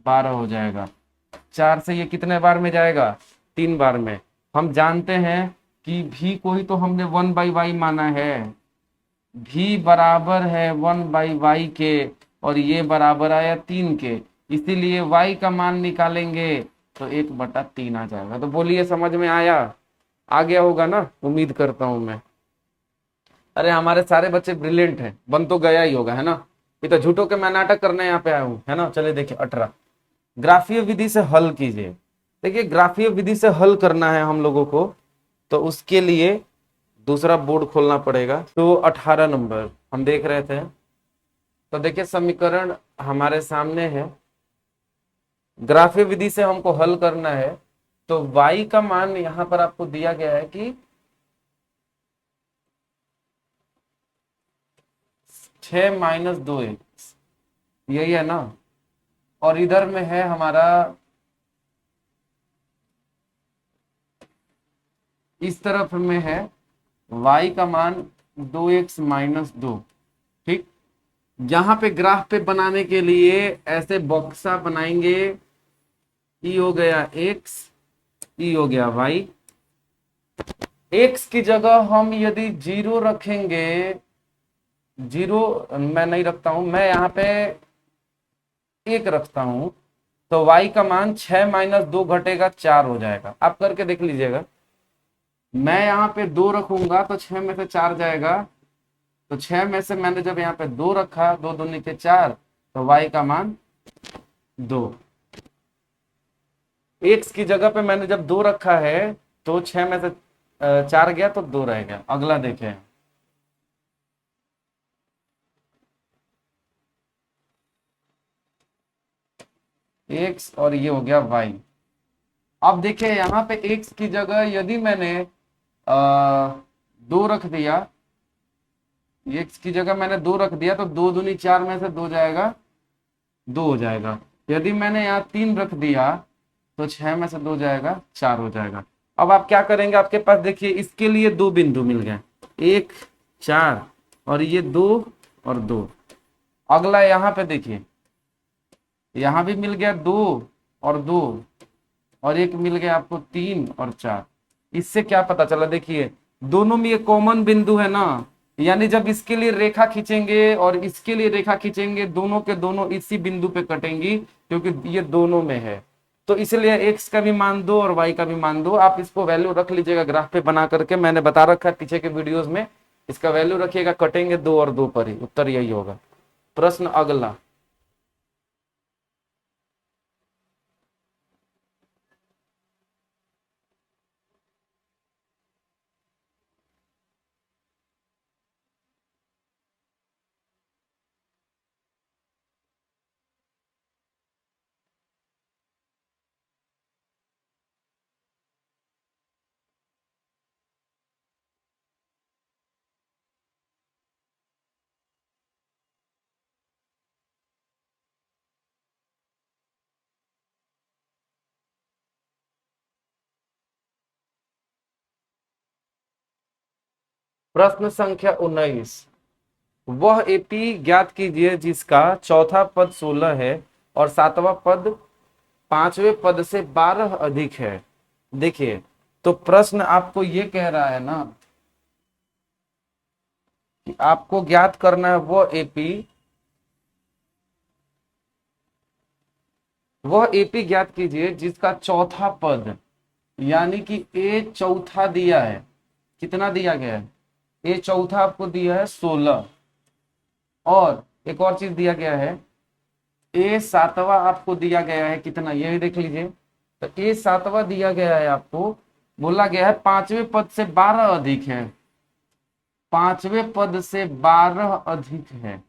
Speaker 1: 12 हो जाएगा। 4 से ये कितने बार में जाएगा? 3 बार में। हम जानते हैं कि v को ही तो हमने 1/y माना है, v बराबर है 1/y के और ये बराबर आया 3 के, इसीलिए y का मान निकालेंगे तो 1/3 आ जाएगा। तो बोलिए समझ में आया? आ गया होगा ना, उम्मीद करता हूं मैं। अरे हमारे सारे बच्चे ब्रिलियंट हैं, बन तो गया ही होगा, है ना? ये तो झूठों के मैं नाटक करने यहाँ पे आया हूँ, है ना? चलिए देखिए 18, ग्राफीय विधि से हल कीजिए। देखिए ग्राफीय विधि से हल करना है हम लोगों को, तो उसके लिए दूसरा बोर्ड खोलना पड़ेगा। तो 18 नंबर हम देख रहे थे, तो देखिए समीकरण हमारे सामने है, ग्राफीय विधि से हमको हल करना है। तो y का मान यहां पर आपको दिया गया है कि 6 - 2x, यही है ना? और इधर में है हमारा, इस तरफ में है y का मान 2x - 2। ठीक, यहां पे ग्राफ पे बनाने के लिए ऐसे बॉक्सा बनाएंगे, ई हो गया x, ई हो गया y। x की जगह हम यदि 0 रखेंगे, 0 मैं नहीं रखता हूं, मैं यहाँ पे 1 रखता हूं, तो y का मान 6 - 2 घटेगा 4 हो जाएगा। आप करके देख लीजिएगा। मैं यहाँ पे 2 रखूंगा तो 6 में से 4 जाएगा, तो 6 में से मैंने जब यहाँ पे 2 रखा, 2 दूनी के 4, तो y का मान 2। x की जगह पे मैंने जब 2 रखा है तो 6 में से 4 गया तो 2 रह गया। अगला देखें, x और ये हो गया y। अब देखिए यहाँ पे x की जगह यदि मैंने 2 रख दिया, x की जगह मैंने 2 रख दिया, तो 2 दूनी 4 में से 2 जाएगा, 2 हो जाएगा। यदि मैंने यहाँ 3 रख दिया तो 6 में से 2 जाएगा, 4 हो जाएगा। अब आप क्या करेंगे, आपके पास देखिए इसके लिए 2 बिंदु मिल गए, 1 4 और ये 2 और 2। अगला यहाँ पे देखिए, यहाँ भी मिल गया 2 और 2 और एक मिल गया आपको 3 और 4। इससे क्या पता चला, देखिए दोनों में ये कॉमन बिंदु है ना, यानी जब इसके लिए रेखा खींचेंगे और इसके लिए रेखा खींचेंगे, दोनों के दोनों इसी बिंदु पे कटेंगी, क्योंकि ये दोनों में है। तो इसलिए x का भी मान दो और y का भी मान दो। आप इसको वैल्यू रख लीजिएगा ग्राफ पे बना करके, मैंने बता रखा है पीछे के वीडियोस में, इसका वैल्यू रखिएगा, कटेंगे 2 और 2 पर ही, उत्तर यही होगा। प्रश्न अगला, प्रश्न संख्या 19, वह एपी ज्ञात कीजिए जिसका चौथा पद 16 है और सातवां पद 5वें पद से 12 अधिक है। देखिए, तो प्रश्न आपको ये कह रहा है ना कि आपको ज्ञात करना है वह एपी ज्ञात कीजिए जिसका चौथा पद, यानी कि ए चौथा दिया है, कितना दिया गया है, ए चौथा आपको दिया है 16, और एक और चीज दिया गया है, ए सातवां आपको दिया गया है कितना, ये भी देख लीजिए। तो ए सातवां दिया गया है आपको, बोला गया है 5वें पद से 12 अधिक है, 5वें पद से 12 अधिक है,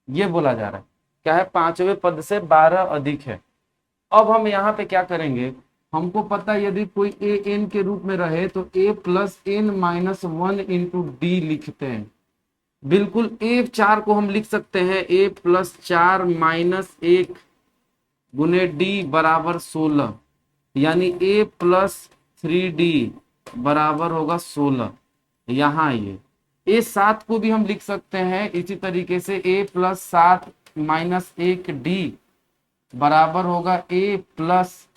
Speaker 1: ये बोला जा रहा है। क्या है? 5वें पद से 12 अधिक है। अब हम यहाँ पे क्या करेंगे, हमको पता है यदि कोई ए एन के रूप में रहे तो A plus N minus one into D लिखते हैं। बिल्कुल ए चार को हम लिख सकते हैं ए प्लस चार माइनस एक गुने डी बराबर 16, यानी ए प्लस थ्री डी बराबर होगा 16। यहाँ ये ए सात को भी हम लिख सकते हैं इसी तरीके से, ए प्लस सात माइनस एक डी बराबर होगा ए प्लस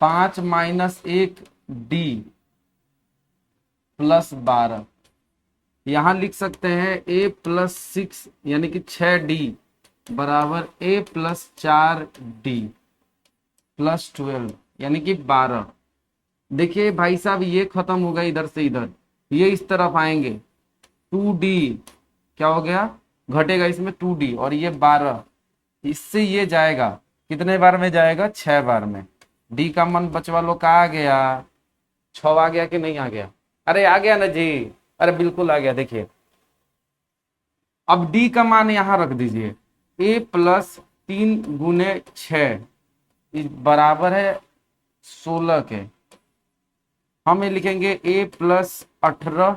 Speaker 1: पांच माइनस एक डी प्लस 12। यहां लिख सकते हैं ए प्लस सिक्स यानी कि 6d बराबर ए प्लस चार डी प्लस 12 यानी कि 12। देखिए भाई साहब ये खत्म होगा इधर से इधर, ये इस तरफ आएंगे 2d, क्या हो गया घटेगा इसमें 2d, और ये 12 इससे ये जाएगा कितने बार में जाएगा 6 बार में। डी का मन बचवा लो का आ गया 6 आ गया कि नहीं आ गया? अरे आ गया ना जी, अरे बिल्कुल आ गया। देखिए अब डी का मान यहां रख दीजिए, ए प्लस तीन गुने छ बराबर है 16 के। हम ये लिखेंगे ए प्लस 18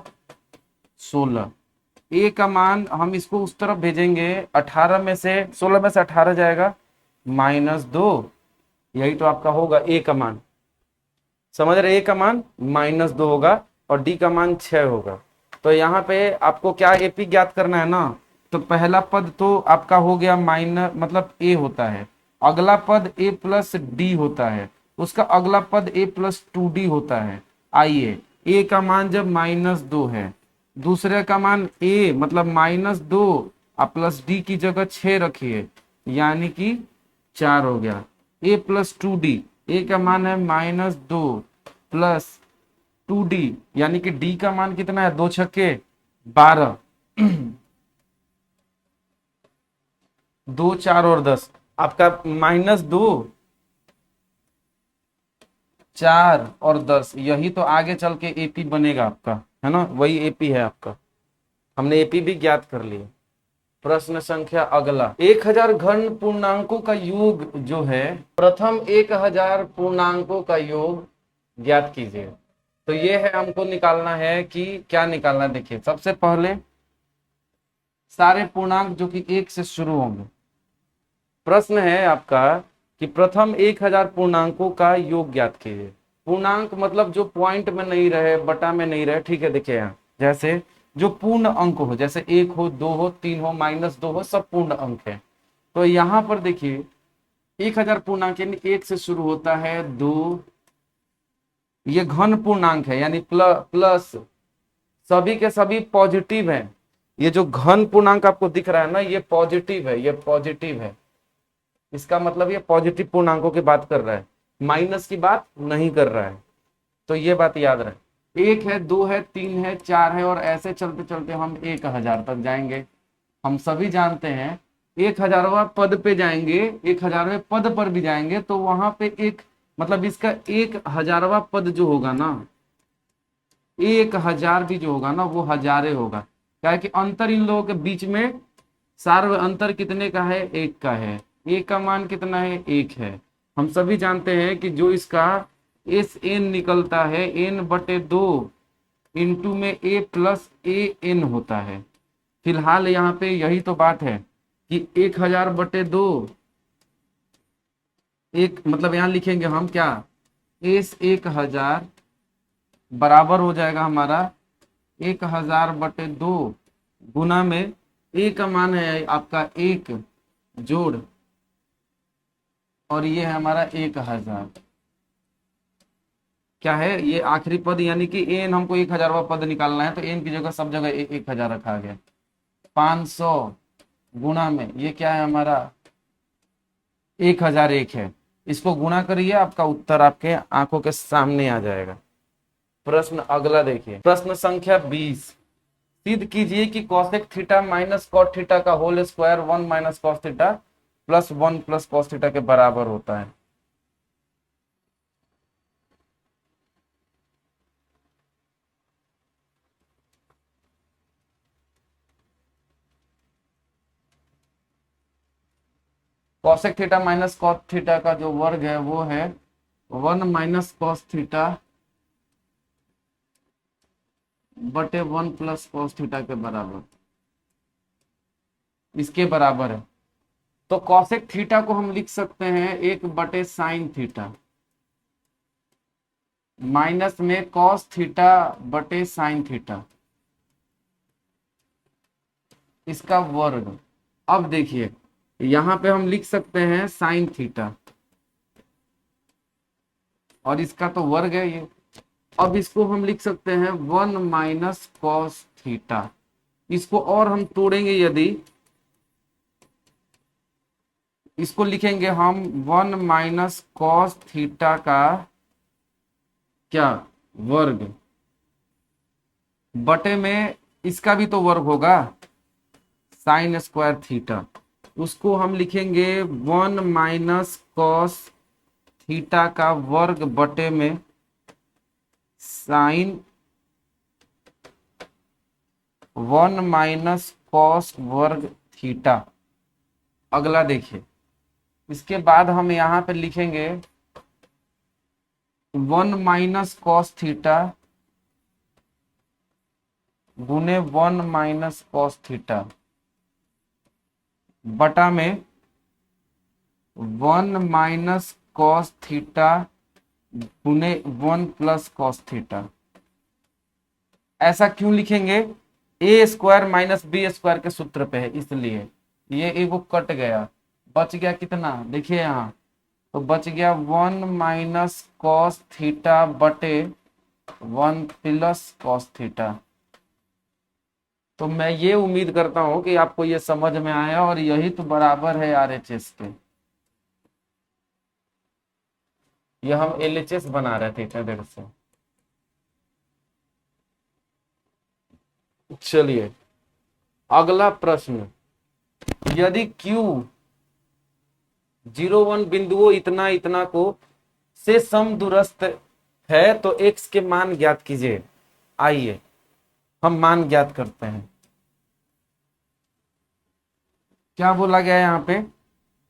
Speaker 1: 16। ए का मान हम इसको उस तरफ भेजेंगे, 18 में से 16 में से 18 जाएगा -2, यही तो आपका होगा ए का मान। समझ रहे, ए का मान -2 होगा और डी का मान 6 होगा। तो यहाँ पे आपको क्या एपी ज्ञात करना है ना, तो पहला पद तो आपका हो गया माइनस मतलब ए होता है, अगला पद ए प्लस डी होता है, उसका अगला पद ए प्लस 2d होता है। आइए ए का मान जब -2 है, दूसरे का मान ए मतलब -2 और प्लस डी की जगह 6 रखिए, यानी कि 4 हो गया। ए प्लस 2d, ए का मान है -2 प्लस 2d, यानी कि डी का मान कितना है 2 छक्के 12 2 4 और 10 आपका -2 4 और 10, यही तो आगे चल के एपी बनेगा आपका, है ना, वही एपी है आपका। हमने एपी भी ज्ञात कर लिया। प्रश्न संख्या अगला, 1000 घन पूर्णांकों का योग जो है, प्रथम 1000 पूर्णांकों का योग ज्ञात कीजिए। तो ये है हमको निकालना है कि क्या निकालना है। देखिए सबसे पहले सारे पूर्णांक जो कि 1 से शुरू होंगे। प्रश्न है आपका कि प्रथम 1000 पूर्णांकों का योग ज्ञात कीजिए। पूर्णांक मतलब जो पॉइंट में नहीं रहे, बटा में नहीं रहे, ठीक है। देखिए यहाँ जैसे जो पूर्ण अंक हो, जैसे 1 हो 2 हो 3 हो -2 हो, सब पूर्ण अंक है। तो यहाँ पर देखिए 1000 पूर्णांक यानी 1 से शुरू होता है, 2, ये घन पूर्णांक है यानी प्लस सभी के सभी पॉजिटिव हैं। ये जो घन पूर्णांक आपको दिख रहा है ना, ये पॉजिटिव है, ये पॉजिटिव है। इसका मतलब ये पॉजिटिव पूर्णांकों की बात कर रहा है, माइनस की बात नहीं कर रहा है। तो ये बात याद रहे, 1 है 2 है 3 है 4 है, और ऐसे चलते चलते हम 1000 तक जाएंगे। हम सभी जानते हैं 1000वां पद पे जाएंगे, 1000वें पद पर भी जाएंगे, तो वहां पे एक मतलब इसका 1000वां पद जो होगा ना, 1000 भी जो होगा ना वो हजारे होगा। क्या है कि अंतर इन लोगों के बीच में सार्व अंतर कितने का है, 1 का है। ए का मान कितना है, 1 है। हम सभी जानते हैं कि जो इसका एस एन निकलता है n/2 इंटू में ए प्लस ए एन होता है। फिलहाल यहाँ पे यही तो बात है कि 1000/2 एक मतलब यहाँ लिखेंगे हम क्या, एस 1000 बराबर हो जाएगा हमारा 1000/2 गुना में ए का मान है आपका 1 जोड़, और ये है हमारा 1000। क्या है ये आखिरी पद, यानी कि एन हमको 1000वां पद निकालना है, तो एन की जगह सब जगह 1000 रखा गया। 500 गुना में ये क्या है हमारा 1001 है। इसको गुणा करिए, आपका उत्तर आपके आंखों के सामने आ जाएगा। प्रश्न अगला देखिए, प्रश्न संख्या 20, सिद्ध कीजिए कि cosec theta minus cot theta का whole square 1 minus cos theta plus 1 plus cos theta के बराबर होता है। Cosec theta minus cos theta का जो वर्ग है वो है 1 माइनस कॉस थीटा बटे 1 प्लस कॉस थीटा के बराबर, इसके बराबर है। तो कॉसेक थीटा को हम लिख सकते हैं 1 बटे साइन थीटा माइनस में कॉस थीटा बटे साइन थीटा, इसका वर्ग। अब देखिए यहां पे हम लिख सकते हैं साइन थीटा और इसका तो वर्ग है ये। अब इसको हम लिख सकते हैं 1 माइनस कॉस थीटा। इसको और हम तोड़ेंगे, यदि इसको लिखेंगे हम 1 माइनस कॉस थीटा का क्या वर्ग बटे में इसका भी तो वर्ग होगा साइन स्क्वायर थीटा, उसको हम लिखेंगे 1 माइनस कॉस थीटा का वर्ग बटे में साइन 1 माइनस कॉस वर्ग थीटा। अगला देखिए, इसके बाद हम यहां पे लिखेंगे 1 माइनस कॉस थीटा गुने 1 माइनस कॉस थीटा बटा में 1 माइनस कॉस थीटा गुने 1 प्लस कॉस थीटा। ऐसा क्यों लिखेंगे? ए स्क्वायर माइनस बी स्क्वायर के सूत्र पे है, इसलिए ये एगो कट गया, बच गया कितना देखिए यहाँ, तो बच गया 1 माइनस कॉस थीटा बटे 1 प्लस कॉस थीटा। तो मैं ये उम्मीद करता हूं कि आपको ये समझ में आया और यही तो बराबर है आरएचएस के। ये हम एलएचएस बना रहे थे इतने देर से। चलिए अगला प्रश्न, यदि Q 0 1 बिंदुओं इतना इतना को से समदूरस्थ है तो x के मान ज्ञात कीजिए। आइए हम मान ज्ञात करते हैं। क्या बोला गया है यहाँ पे?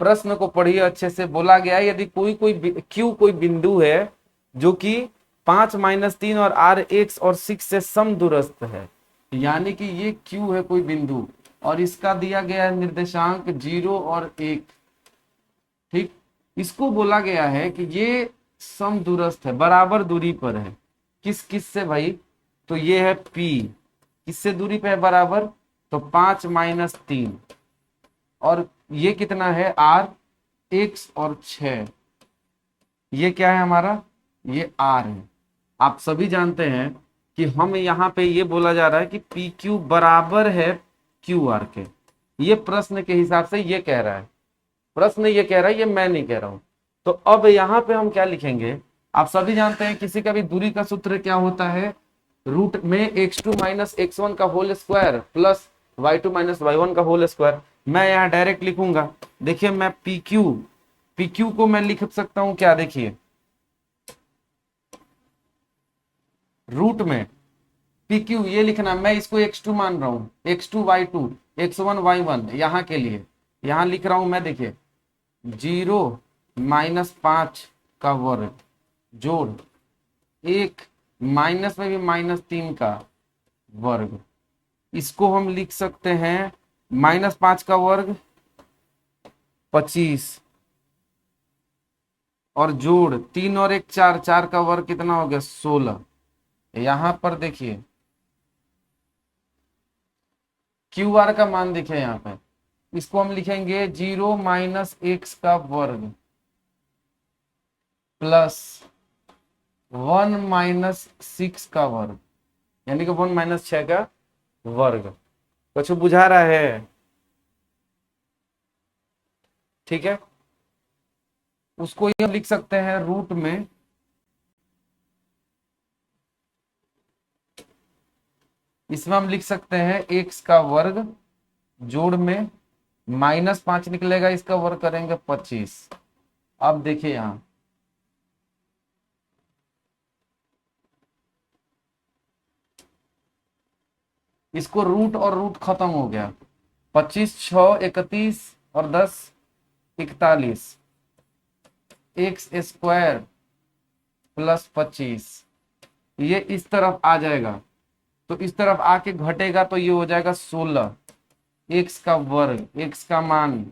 Speaker 1: प्रश्न को पढ़िए अच्छे से। बोला गया है यदि Q कोई बिंदु है जो कि 5 माइनस 3 और R x और 6 से समदूरस्थ है, यानी कि ये Q है कोई बिंदु और इसका दिया गया है निर्देशांक 0 और 1। ठीक, इसको बोला गया है कि ये समदूरस्थ है, बराबर दूरी पर है। किस किस से भाई? तो ये है P, किससे दूरी पे है बराबर? तो 5 माइनस 3, और ये कितना है? R x और 6। ये क्या है हमारा? ये R है। आप सभी जानते हैं कि हम यहाँ पे ये बोला जा रहा है कि पी क्यू बराबर है क्यू आर के। ये प्रश्न के हिसाब से ये कह रहा है, प्रश्न ये कह रहा है, ये मैं नहीं कह रहा हूं। तो अब यहाँ पे हम क्या लिखेंगे? आप सभी जानते हैं किसी का भी दूरी का सूत्र क्या होता है? रूट में x2 माइनस x1 का whole square plus y2 minus y1 का होल स्क्वायर। मैं यहाँ डायरेक्ट लिखूंगा। देखिए मैं पी क्यू को मैं लिख सकता हूं क्या? देखिए रूट में पी क्यू ये लिखना, मैं इसको x2 मान रहा हूं, x2 y2 x1 y1 यहाँ के लिए यहाँ लिख रहा हूं मैं। देखिए 0 माइनस 5 का वर्ग जोड़ 1 माइनस में भी माइनस 3 का वर्ग, इसको हम लिख सकते हैं -5 का वर्ग 25 और जोड़ 3 और 1 4, 4 का वर्ग कितना हो गया? 16। यहां पर देखिए क्यू आर का मान देखिए यहाँ पे, इसको हम लिखेंगे 0 माइनस एक्स का वर्ग प्लस 1 माइनस 6 का वर्ग, यानी कि 1 माइनस 6 का वर्ग। कुछ बुझा रहा है? ठीक है, उसको ही हम लिख सकते हैं रूट में इसमें हम लिख सकते हैं x का वर्ग जोड़ में -5 निकलेगा, इसका वर्ग करेंगे 25। अब देखिए यहां इसको रूट और रूट खत्म हो गया, 25 6 31 और 10 41 एक्स स्क्वायर प्लस 25, ये इस तरफ आ जाएगा तो इस तरफ आके घटेगा तो ये हो जाएगा 16 एक्स का वर्ग, एक्स का मान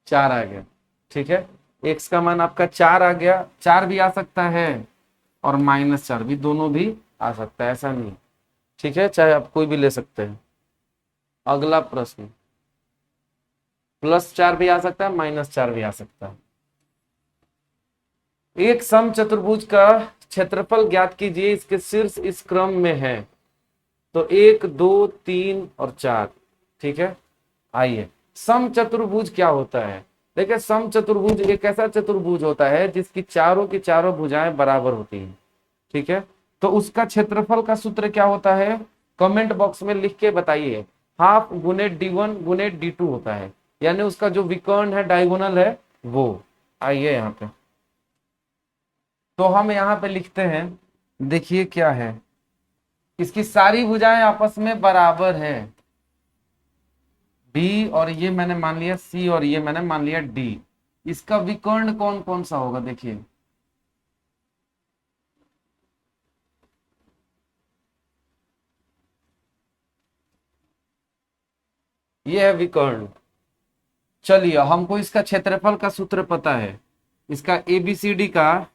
Speaker 1: 4 आ गया। ठीक है, एक्स का मान आपका 4 आ गया। 4 भी आ सकता है और -4 भी, दोनों भी आ सकता है, ऐसा नहीं। ठीक है, चाहे आप कोई भी ले सकते हैं। अगला प्रश्न, +4 भी आ सकता है, -4 भी आ सकता है। एक समचतुर्भुज का क्षेत्रफल ज्ञात कीजिए, इसके शीर्ष इस क्रम में है। तो 1 2 3 और 4। ठीक है, आइए, समचतुर्भुज क्या होता है? देखिए, समचतुर्भुज एक ऐसा चतुर्भुज होता है जिसकी चारों की चारों भुजाएं बराबर होती हैं। ठीक है, तो उसका क्षेत्रफल का सूत्र क्या होता है? कमेंट बॉक्स में लिख के बताइए। हाफ गुने d1 गुने d2 होता है, यानी उसका जो विकर्ण है, डायगोनल है वो। आइए यहाँ पे, तो हम यहाँ पे लिखते हैं, देखिए क्या है, इसकी सारी भुजाएं आपस में बराबर है। बी और ये मैंने मान लिया सी और ये मैंने मान लिया डी। इसका विकर्ण कौन कौन सा होगा? देखिए, ये है विकर्ण। चलिए, हमको इसका क्षेत्रफल का सूत्र पता है। इसका एबीसीडी का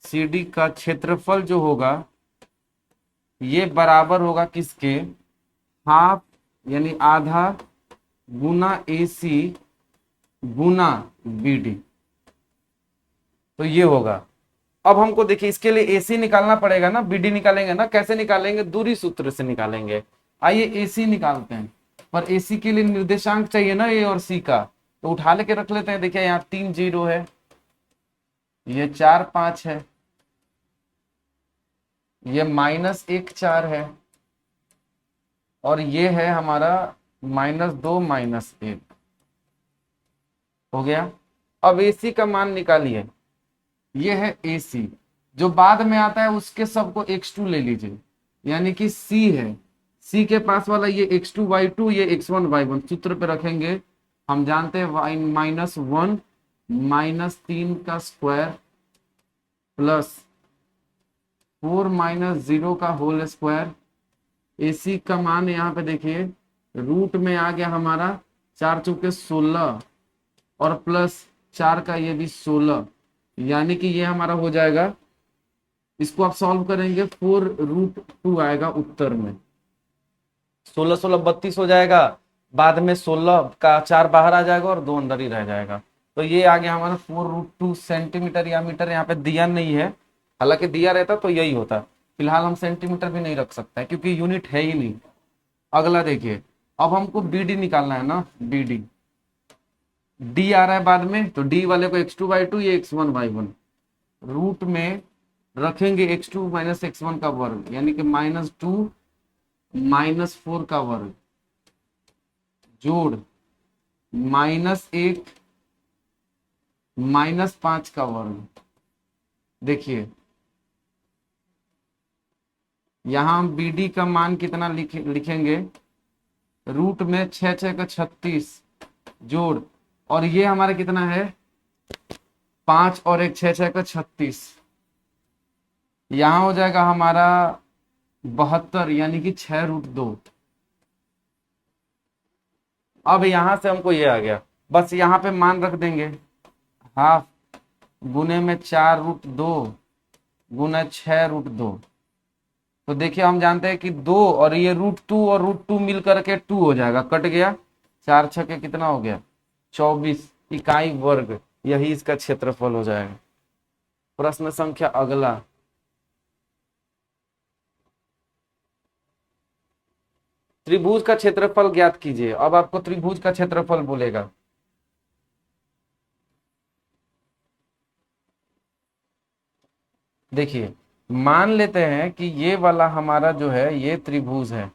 Speaker 1: सीडी का क्षेत्रफल जो होगा ये बराबर होगा किसके? हाफ यानी आधा गुना AC गुना BD, तो ये होगा। अब हमको देखिए, इसके लिए AC निकालना पड़ेगा ना, BD निकालेंगे ना। कैसे निकालेंगे? दूरी सूत्र से निकालेंगे। आइए AC निकालते हैं, पर AC के लिए निर्देशांक चाहिए ना, A और C का, तो उठा लेके रख लेते हैं। देखिए, यहाँ 3 0 है, ये 4 5 है, ये -1 4 है, और ये है हमारा -2 -1 हो गया। अब AC का मान निकालिए, ये है AC। जो बाद में आता है उसके सबको x2 ले लीजिए, यानी कि C है। C के पास वाला ये x2 y2, ये x1 y1 सूत्र पे रखेंगे। हम जानते हैं -1 -3 का स्क्वायर प्लस 4 -0 का होल स्क्वायर। AC का मान यहाँ पे देखिए, रूट में आ गया हमारा 4 चौके 16 और प्लस 4 का ये भी 16, यानी कि ये हमारा हो जाएगा, इसको आप सॉल्व करेंगे 4√2 आएगा उत्तर में। 16 16 32 हो जाएगा, बाद में 16 का 4 बाहर आ जाएगा और 2 अंदर ही रह जाएगा। तो ये आ गया हमारा 4√2 सेंटीमीटर या मीटर। यहाँ पे दिया नहीं है, हालांकि दिया रहता तो यही होता। फिलहाल हम सेंटीमीटर भी नहीं रख सकते क्योंकि यूनिट है ही नहीं। अगला देखिए, अब हमको BD निकालना है ना, BD D आ रहा है बाद में, तो D वाले को x2 y2, ये x1 y1, रूट में रखेंगे x2 x1 का वर्ग, यानी कि -2 -4 का वर्ग जोड़ -1 -5 का वर्ग। देखिए, यहां हम BD का मान कितना लिखेंगे? रूट में 6 6 का 36 जोड़, और ये हमारा कितना है? 5 और 1 6 6 का 36, यहां हो जाएगा हमारा 72, यानी कि 6√2। अब यहां से हमको ये आ गया, बस यहाँ पे मान रख देंगे, हाफ गुने में 4√2 गुना 6√2। तो देखिए, हम जानते हैं कि 2 और ये √2 और √2 मिल करके 2 हो जाएगा, कट गया। 4 छके कितना हो गया? 24 इकाई वर्ग, यही इसका क्षेत्रफल हो जाएगा। प्रश्न संख्या अगला, त्रिभुज का क्षेत्रफल ज्ञात कीजिए। अब आपको त्रिभुज का क्षेत्रफल बोलेगा। देखिए, मान लेते हैं कि ये वाला हमारा जो है ये त्रिभुज है,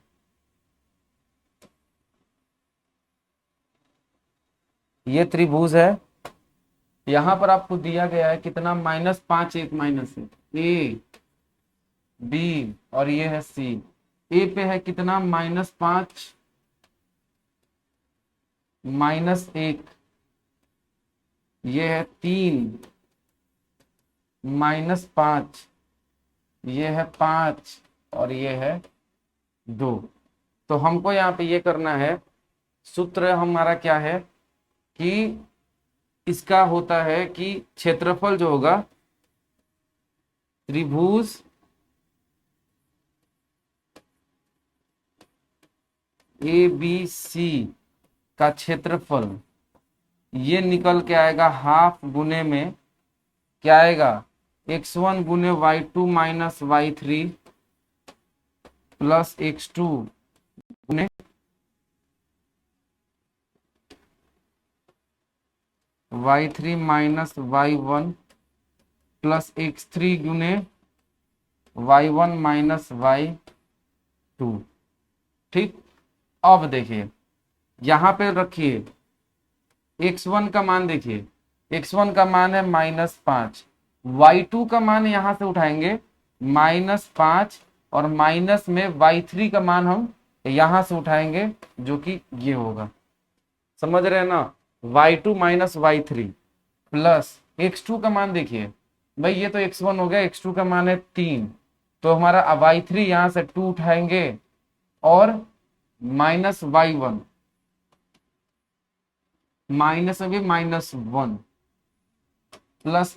Speaker 1: ये त्रिभुज है। यहां पर आपको दिया गया है कितना? -5 1 -1, A B और ये है C। A पे है कितना? -5 -1, ये है 3, -5, ये है 5 और ये है 2। तो हमको यहाँ पे ये करना है, सूत्र हमारा क्या है कि इसका होता है कि क्षेत्रफल जो होगा त्रिभुज ABC का क्षेत्रफल, ये निकल के आएगा हाफ गुने में क्या आएगा, x1 गुने y2 minus y3 plus x2 गुने y3 minus y1 plus x3 गुने y1 माइनस y2। ठीक, अब देखिए यहां पे रखिए x1 का मान, देखिए x1 का मान है -5, y2 का मान यहां से उठाएंगे -5 और माइनस में y3 का मान हम यहां से उठाएंगे जो कि ये होगा, समझ रहे हैं ना, y2 minus y3 plus x2 का मान, देखिए भाई ये तो x1 हो गया, x2 का मान है 3, तो हमारा y3 यहां से 2 उठाएंगे और माइनस y1 माइनस अभी -1 प्लस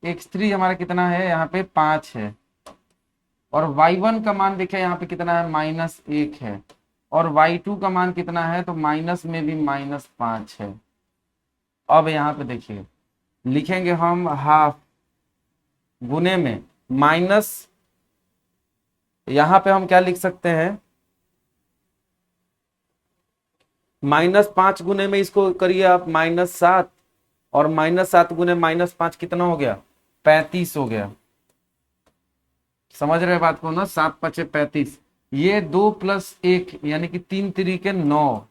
Speaker 1: x3 हमारा कितना है यहाँ पे 5 है और y1 का मान देखिए यहाँ पे कितना है -1 है और y2 का मान कितना है, तो माइनस में भी -5 है। अब यहाँ पे देखिए लिखेंगे हम हाफ गुने में माइनस, यहाँ पे हम क्या लिख सकते हैं, -5 गुने में इसको करिए आप -7 और -7 गुने -5 कितना हो गया, 35 हो गया। समझ रहे बात को ना, 7 5 35, ये 2 + 1 यानी कि 3 3 9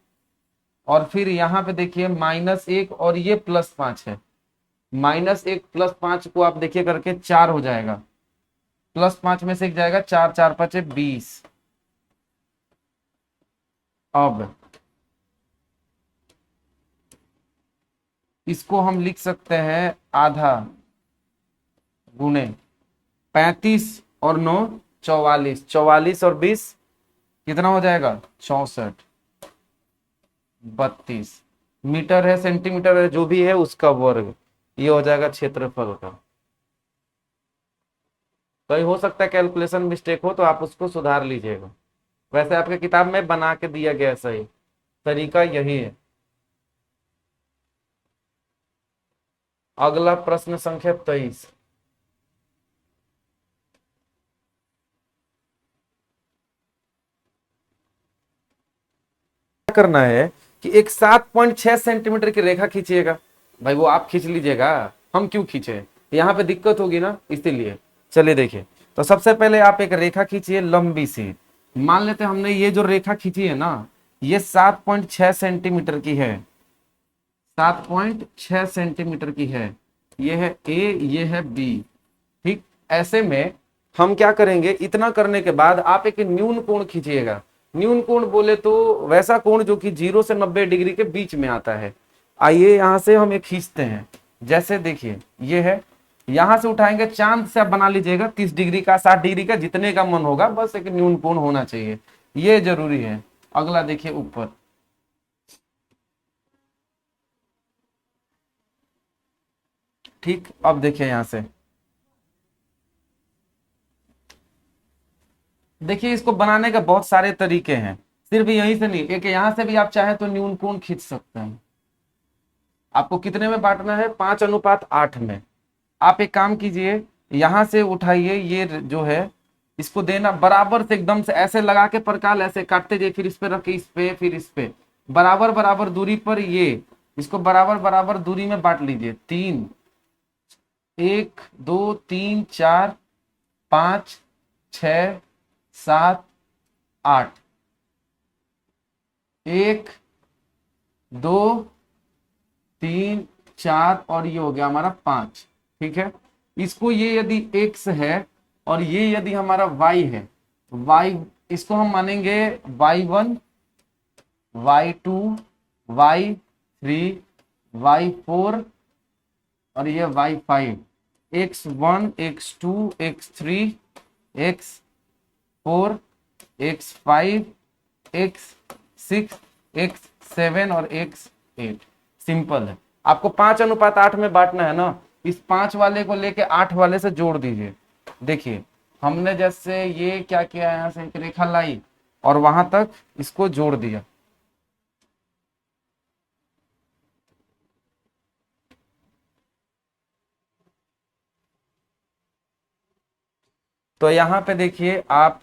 Speaker 1: और फिर यहाँ पे देखिए -1 और ये +5 है, -1 + 5 को आप देखिए करके 4 हो जाएगा, +5 में से 1 जाएगा, 4 4 5 20। अब इसको हम लिख सकते हैं आधा गुने 35 और 9 44, 44 और 20 कितना हो जाएगा, 64, 32 मीटर है, सेंटीमीटर है, जो भी है उसका वर्ग, ये हो जाएगा क्षेत्रफल का। तो हो सकता है कैलकुलेशन मिस्टेक हो तो आप उसको सुधार लीजिएगा, वैसे आपके किताब में बना के दिया गया, सही तरीका यही है। अगला प्रश्न संख्या 23, करना है कि एक 7.6 सेंटीमीटर की रेखा खींचिएगा। भाई वो आप खींच लीजिएगा, हम क्यों खींचे, यहाँ पे दिक्कत होगी ना, इसीलिए। चलिए देखिए, तो सबसे पहले आप एक रेखा खींचिए लंबी सी, मान लेते हैं हमने ये जो रेखा खींची है ना, ये 7.6 सेंटीमीटर की है, 7.6 सेंटीमीटर की है, ये है ए, ये है बी। ठीक, ऐसे में हम क्या करेंगे, इतना करने के बाद आप एक न्यून कोण खींचिएगा। न्यून कोण बोले तो वैसा कोण जो कि 0 से 90 डिग्री के बीच में आता है। आइए यहां से हम एक खींचते हैं, जैसे देखिए ये है, यहां से उठाएंगे, चांद से आप बना लीजिएगा 30 डिग्री का, 60 डिग्री का, जितने का मन होगा, बस एक न्यून कोण होना चाहिए, ये जरूरी है। अगला देखिए ऊपर, ठीक, अब देखिए यहां से देखिए, इसको बनाने के बहुत सारे तरीके हैं, सिर्फ यहीं से नहीं, एक यहां से भी आप चाहें तो न्यून कोण खींच सकते हैं। आपको कितने में बांटना है, 5:8 में। आप एक काम कीजिए, यहां से उठाइए, ये जो है इसको देना बराबर से, एकदम से ऐसे लगा के परकाल ऐसे काटते जाइए, फिर इस पे रख के इस पे, फिर इस पे, बराबर बराबर दूरी पर, ये इसको बराबर बराबर दूरी में बांट लीजिए। 3, 1 2 3 4 5 6 7 8, 1 2 3 4 और ये हो गया हमारा 5। ठीक है, इसको ये यदि x है और ये यदि हमारा y है, y इसको हम मानेंगे y1 y2 y3, y4 और ये y5, x1, x2, x3, x4, x5, x6, x7 और x8। सिंपल है। आपको 5:8 में बांटना है ना, इस 5 वाले को लेके 8 वाले से जोड़ दीजिए। देखिए हमने जैसे ये क्या किया, यहां से एक रेखा लाई और वहां तक इसको जोड़ दिया। तो यहां पे देखिए आप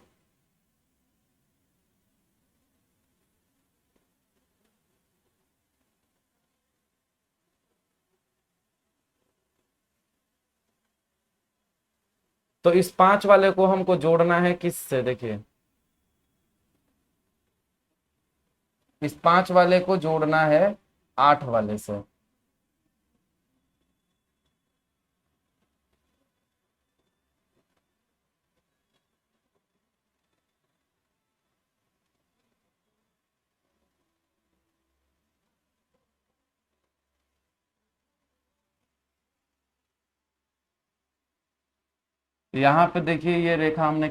Speaker 1: तो इस 5 वाले को हमको जोड़ना है किससे, देखिए इस 5 वाले को जोड़ना है 8 वाले से। यहाँ पे देखिए ये रेखा हमने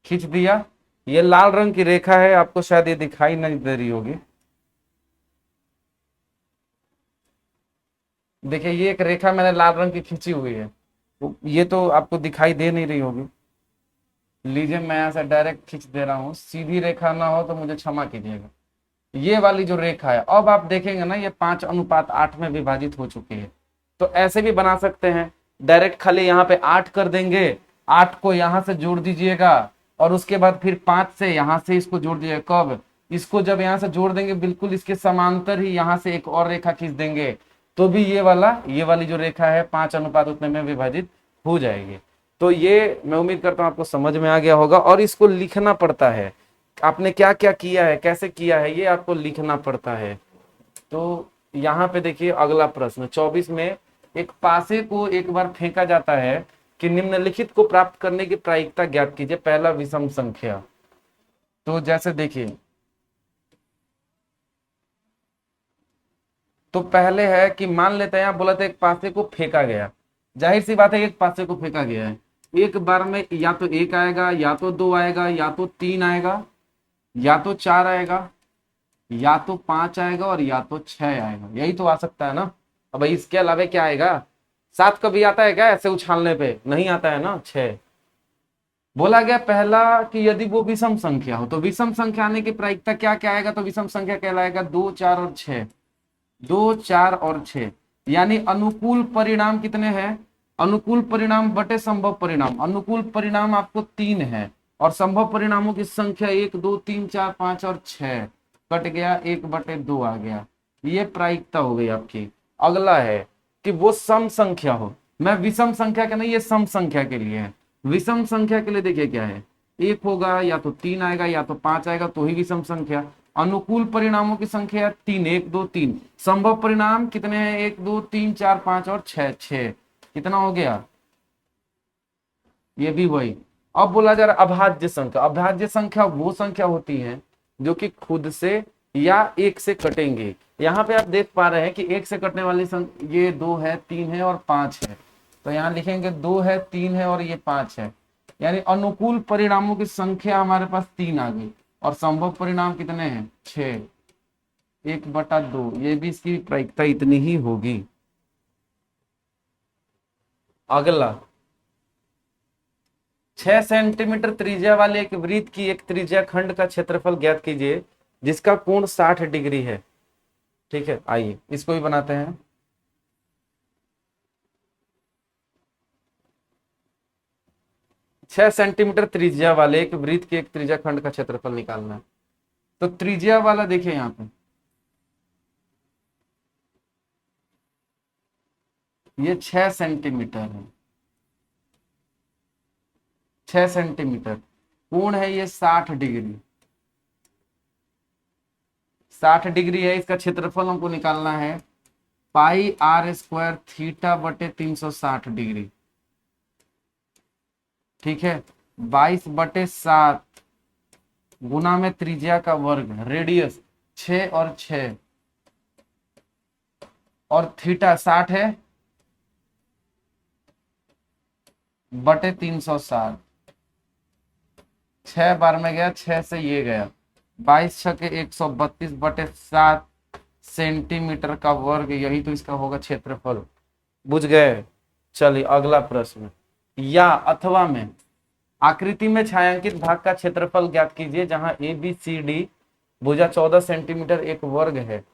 Speaker 1: खींच दिया। ये लाल रंग की रेखा है, आपको शायद ये दिखाई नहीं दे रही होगी। देखिए ये एक रेखा मैंने लाल रंग की खींची हुई है, ये तो आपको दिखाई दे नहीं रही होगी। लीजिए मैं यहाँ से डायरेक्ट खींच दे रहा हूँ, सीधी रेखा ना हो तो मुझे क्षमा कीजिएगा। ये वाली जो रेखा है, अब आप देखेंगे ना ये 5:8 में विभाजित हो चुकी है। तो ऐसे भी बना सकते हैं, डायरेक्ट खाली यहाँ पे 8 कर देंगे, 8 को यहाँ से जोड़ दीजिएगा और उसके बाद फिर 5 से यहाँ से इसको जोड़ दीजिएगा। कब? इसको जब यहाँ से जोड़ देंगे बिल्कुल इसके समांतर ही यहाँ से एक और रेखा खींच देंगे, तो भी ये वाली जो रेखा है 5:8 उतने में विभाजित हो जाएगी। तो ये मैं उम्मीद करता हूँ आपको समझ में आ गया होगा। और इसको लिखना पड़ता है, आपने क्या क्या किया है, कैसे किया है, ये आपको लिखना पड़ता है। तो यहाँ पे देखिए अगला प्रश्न 24 में, एक पासे को एक बार फेंका जाता है कि निम्नलिखित को प्राप्त करने की प्रायिकता ज्ञात कीजिए। पहला विषम संख्या। तो जैसे देखिए, तो पहले है कि मान लेते हैं, यहाँ बोला था एक पासे को फेंका गया, जाहिर सी बात है एक पासे को फेंका गया है, एक बार में या तो 1 आएगा, या तो 2 आएगा, या तो 3 आएगा, या तो 4 आएगा, या तो 5 आएगा और या तो 6 आएगा। यही तो आ सकता है ना। अब भाई इसके अलावा क्या आएगा? 7 कभी आता है क्या ऐसे उछालने पे? नहीं आता है ना। 6 बोला गया पहला कि यदि वो विषम संख्या हो, तो विषम संख्या आने की प्रायिकता क्या क्या आएगा? तो विषम संख्या कहलाएगा 2, 4 और 6। 2, 4 और 6, यानी अनुकूल परिणाम कितने हैं? अनुकूल परिणाम बटे संभव परिणाम। अनुकूल परिणाम आपको 3 है और संभव परिणामों की संख्या 1, 2, 3, 4, 5 और 6। कट गया, 1/2 आ गया। ये प्रायिकता हो गई आपकी। अगला है कि वो सम संख्या हो। मैं विषम संख्या के नहीं, ये सम संख्या के लिए है। विषम संख्या के लिए देखिए क्या है, 1 होगा, या तो 3 आएगा, या तो 5 आएगा, तो ही विषम संख्या। अनुकूल परिणामों की संख्या 3, 1, 2, 3। संभव परिणाम कितने हैं? 1, 2, 3, 4, 5 और 6। 6 कितना हो गया? ये भी वही। अब बोला जा रहा है अभाज्य संख्या। अभाज्य संख्या वो संख्या होती है जो कि खुद से या 1 से कटेंगे। यहाँ पे आप देख पा रहे हैं कि 1 से कटने वाली संख्या ये 2 है, 3 है और 5 है। तो यहाँ लिखेंगे 2 है, 3 है और ये 5 है। यानी अनुकूल परिणामों की संख्या हमारे पास 3 आ गई और संभव परिणाम कितने हैं? 6। 1/2, ये भी इसकी प्रायिकता इतनी ही होगी। अगला, 6 सेंटीमीटर त्रिज्या वाले एक वृत्त की एक त्रिज्या खंड का क्षेत्रफल ज्ञात कीजिए जिसका कोण 60 डिग्री है। ठीक है, आइए इसको भी बनाते हैं। छह सेंटीमीटर त्रिज्या वाले एक वृत्त के एक त्रिज्या खंड का क्षेत्रफल निकालना है। तो त्रिज्या वाला देखिए यहाँ पे, ये 6 सेंटीमीटर है। 6 सेंटीमीटर। कोण है ये 60 डिग्री। 60 डिग्री है, इसका क्षेत्रफल हमको निकालना है πr² थीटा बटे 360 डिग्री। ठीक है, 22/7 गुना में त्रिज्या का वर्ग, रेडियस 6 और थीटा 60 है बटे 360, 6 बार में गया, 6 से ये गया, 22×6 132/7 सेंटीमीटर का वर्ग, यही तो इसका होगा क्षेत्रफल। बुझ गए? चलिए अगला प्रश्न, या अथवा में आकृति में छायांकित भाग का क्षेत्रफल ज्ञात कीजिए जहां ए बी सी डी भुजा 14 सेंटीमीटर एक वर्ग है।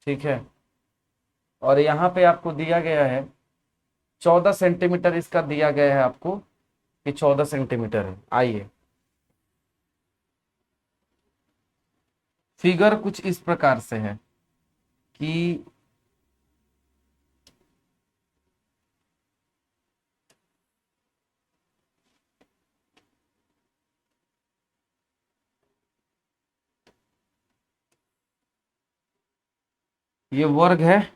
Speaker 1: ठीक है, और यहाँ पे आपको दिया गया है 14 सेंटीमीटर, इसका दिया गया है आपको कि 14 सेंटीमीटर है। आइए, फिगर कुछ इस प्रकार से है कि ये वर्ग है,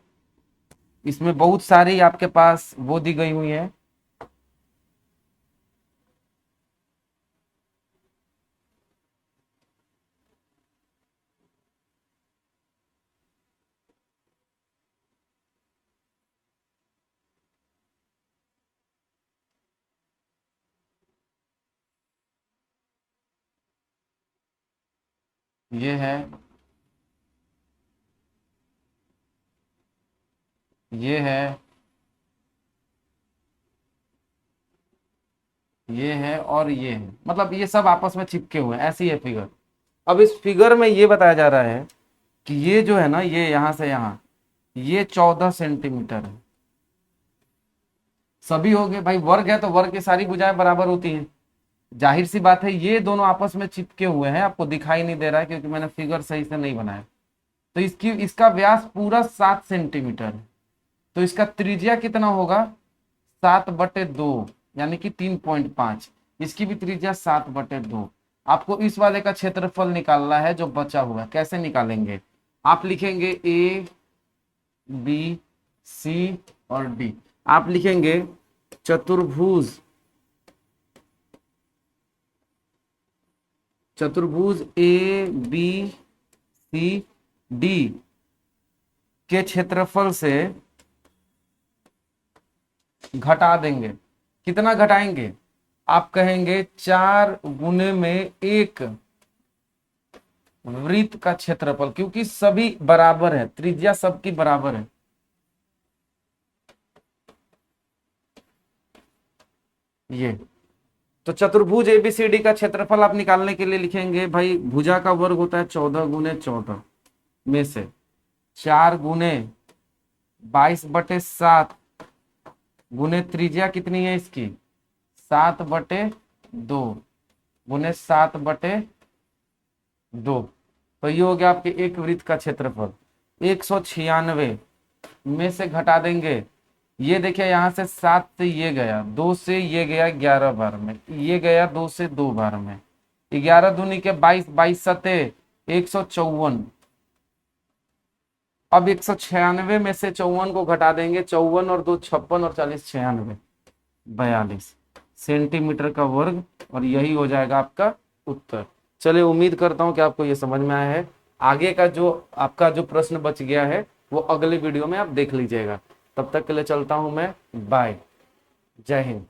Speaker 1: इसमें बहुत सारी आपके पास वो दी गई हुई है, ये है, ये है, ये है और ये है, मतलब ये सब आपस में चिपके हुए हैं, ऐसी है फिगर। अब इस फिगर में ये बताया जा रहा है कि ये जो है ना, ये यहां से यहां, ये 14 सेंटीमीटर है। सभी हो गए भाई, वर्ग है तो वर्ग की सारी भुजाएं बराबर होती हैं, जाहिर सी बात है ये दोनों आपस में चिपके हुए हैं, आपको दिखाई नहीं दे रहा है क्योंकि मैंने फिगर सही से नहीं बनाया। तो इसका व्यास पूरा 7 सेंटीमीटर है, तो इसका त्रिज्या कितना होगा, 7/2, यानी कि 3.5। इसकी भी त्रिज्या 7/2। आपको इस वाले का क्षेत्रफल निकालना है जो बचा हुआ है। कैसे निकालेंगे, आप लिखेंगे ए बी सी और डी, आप लिखेंगे चतुर्भुज, चतुर्भुज ए बी सी डी के क्षेत्रफल से घटा देंगे। कितना घटाएंगे, आप कहेंगे 4 गुने में 1 वृत्त का क्षेत्रफल, क्योंकि सभी बराबर है, त्रिज्या सबकी बराबर है। ये तो चतुर्भुज एबीसीडी का क्षेत्रफल आप निकालने के लिए लिखेंगे भाई, भुजा का वर्ग होता है 14×14 में से 4 गुने 22/7 गुने त्रिज्या कितनी है इसकी 7/2 गुने 7/2, तो ये हो गया आपके एक वृत्त का क्षेत्रफल। 196 में से घटा देंगे, ये देखिए यहां से 7 से ये गया, 2 से ये गया 11 बार में, ये गया 2 से 2 बार में, 11 दूनी के 22, 22 सते 154। अब 196 में से 54 को घटा देंगे, 54 और 2 56 और 40 96, 42 सेंटीमीटर का वर्ग, और यही हो जाएगा आपका उत्तर। चलिए, उम्मीद करता हूं कि आपको ये समझ में आया है। आगे का जो आपका जो प्रश्न बच गया है वो अगले वीडियो में आप देख लीजिएगा। तब तक के लिए चलता हूं मैं, बाय, जय हिंद।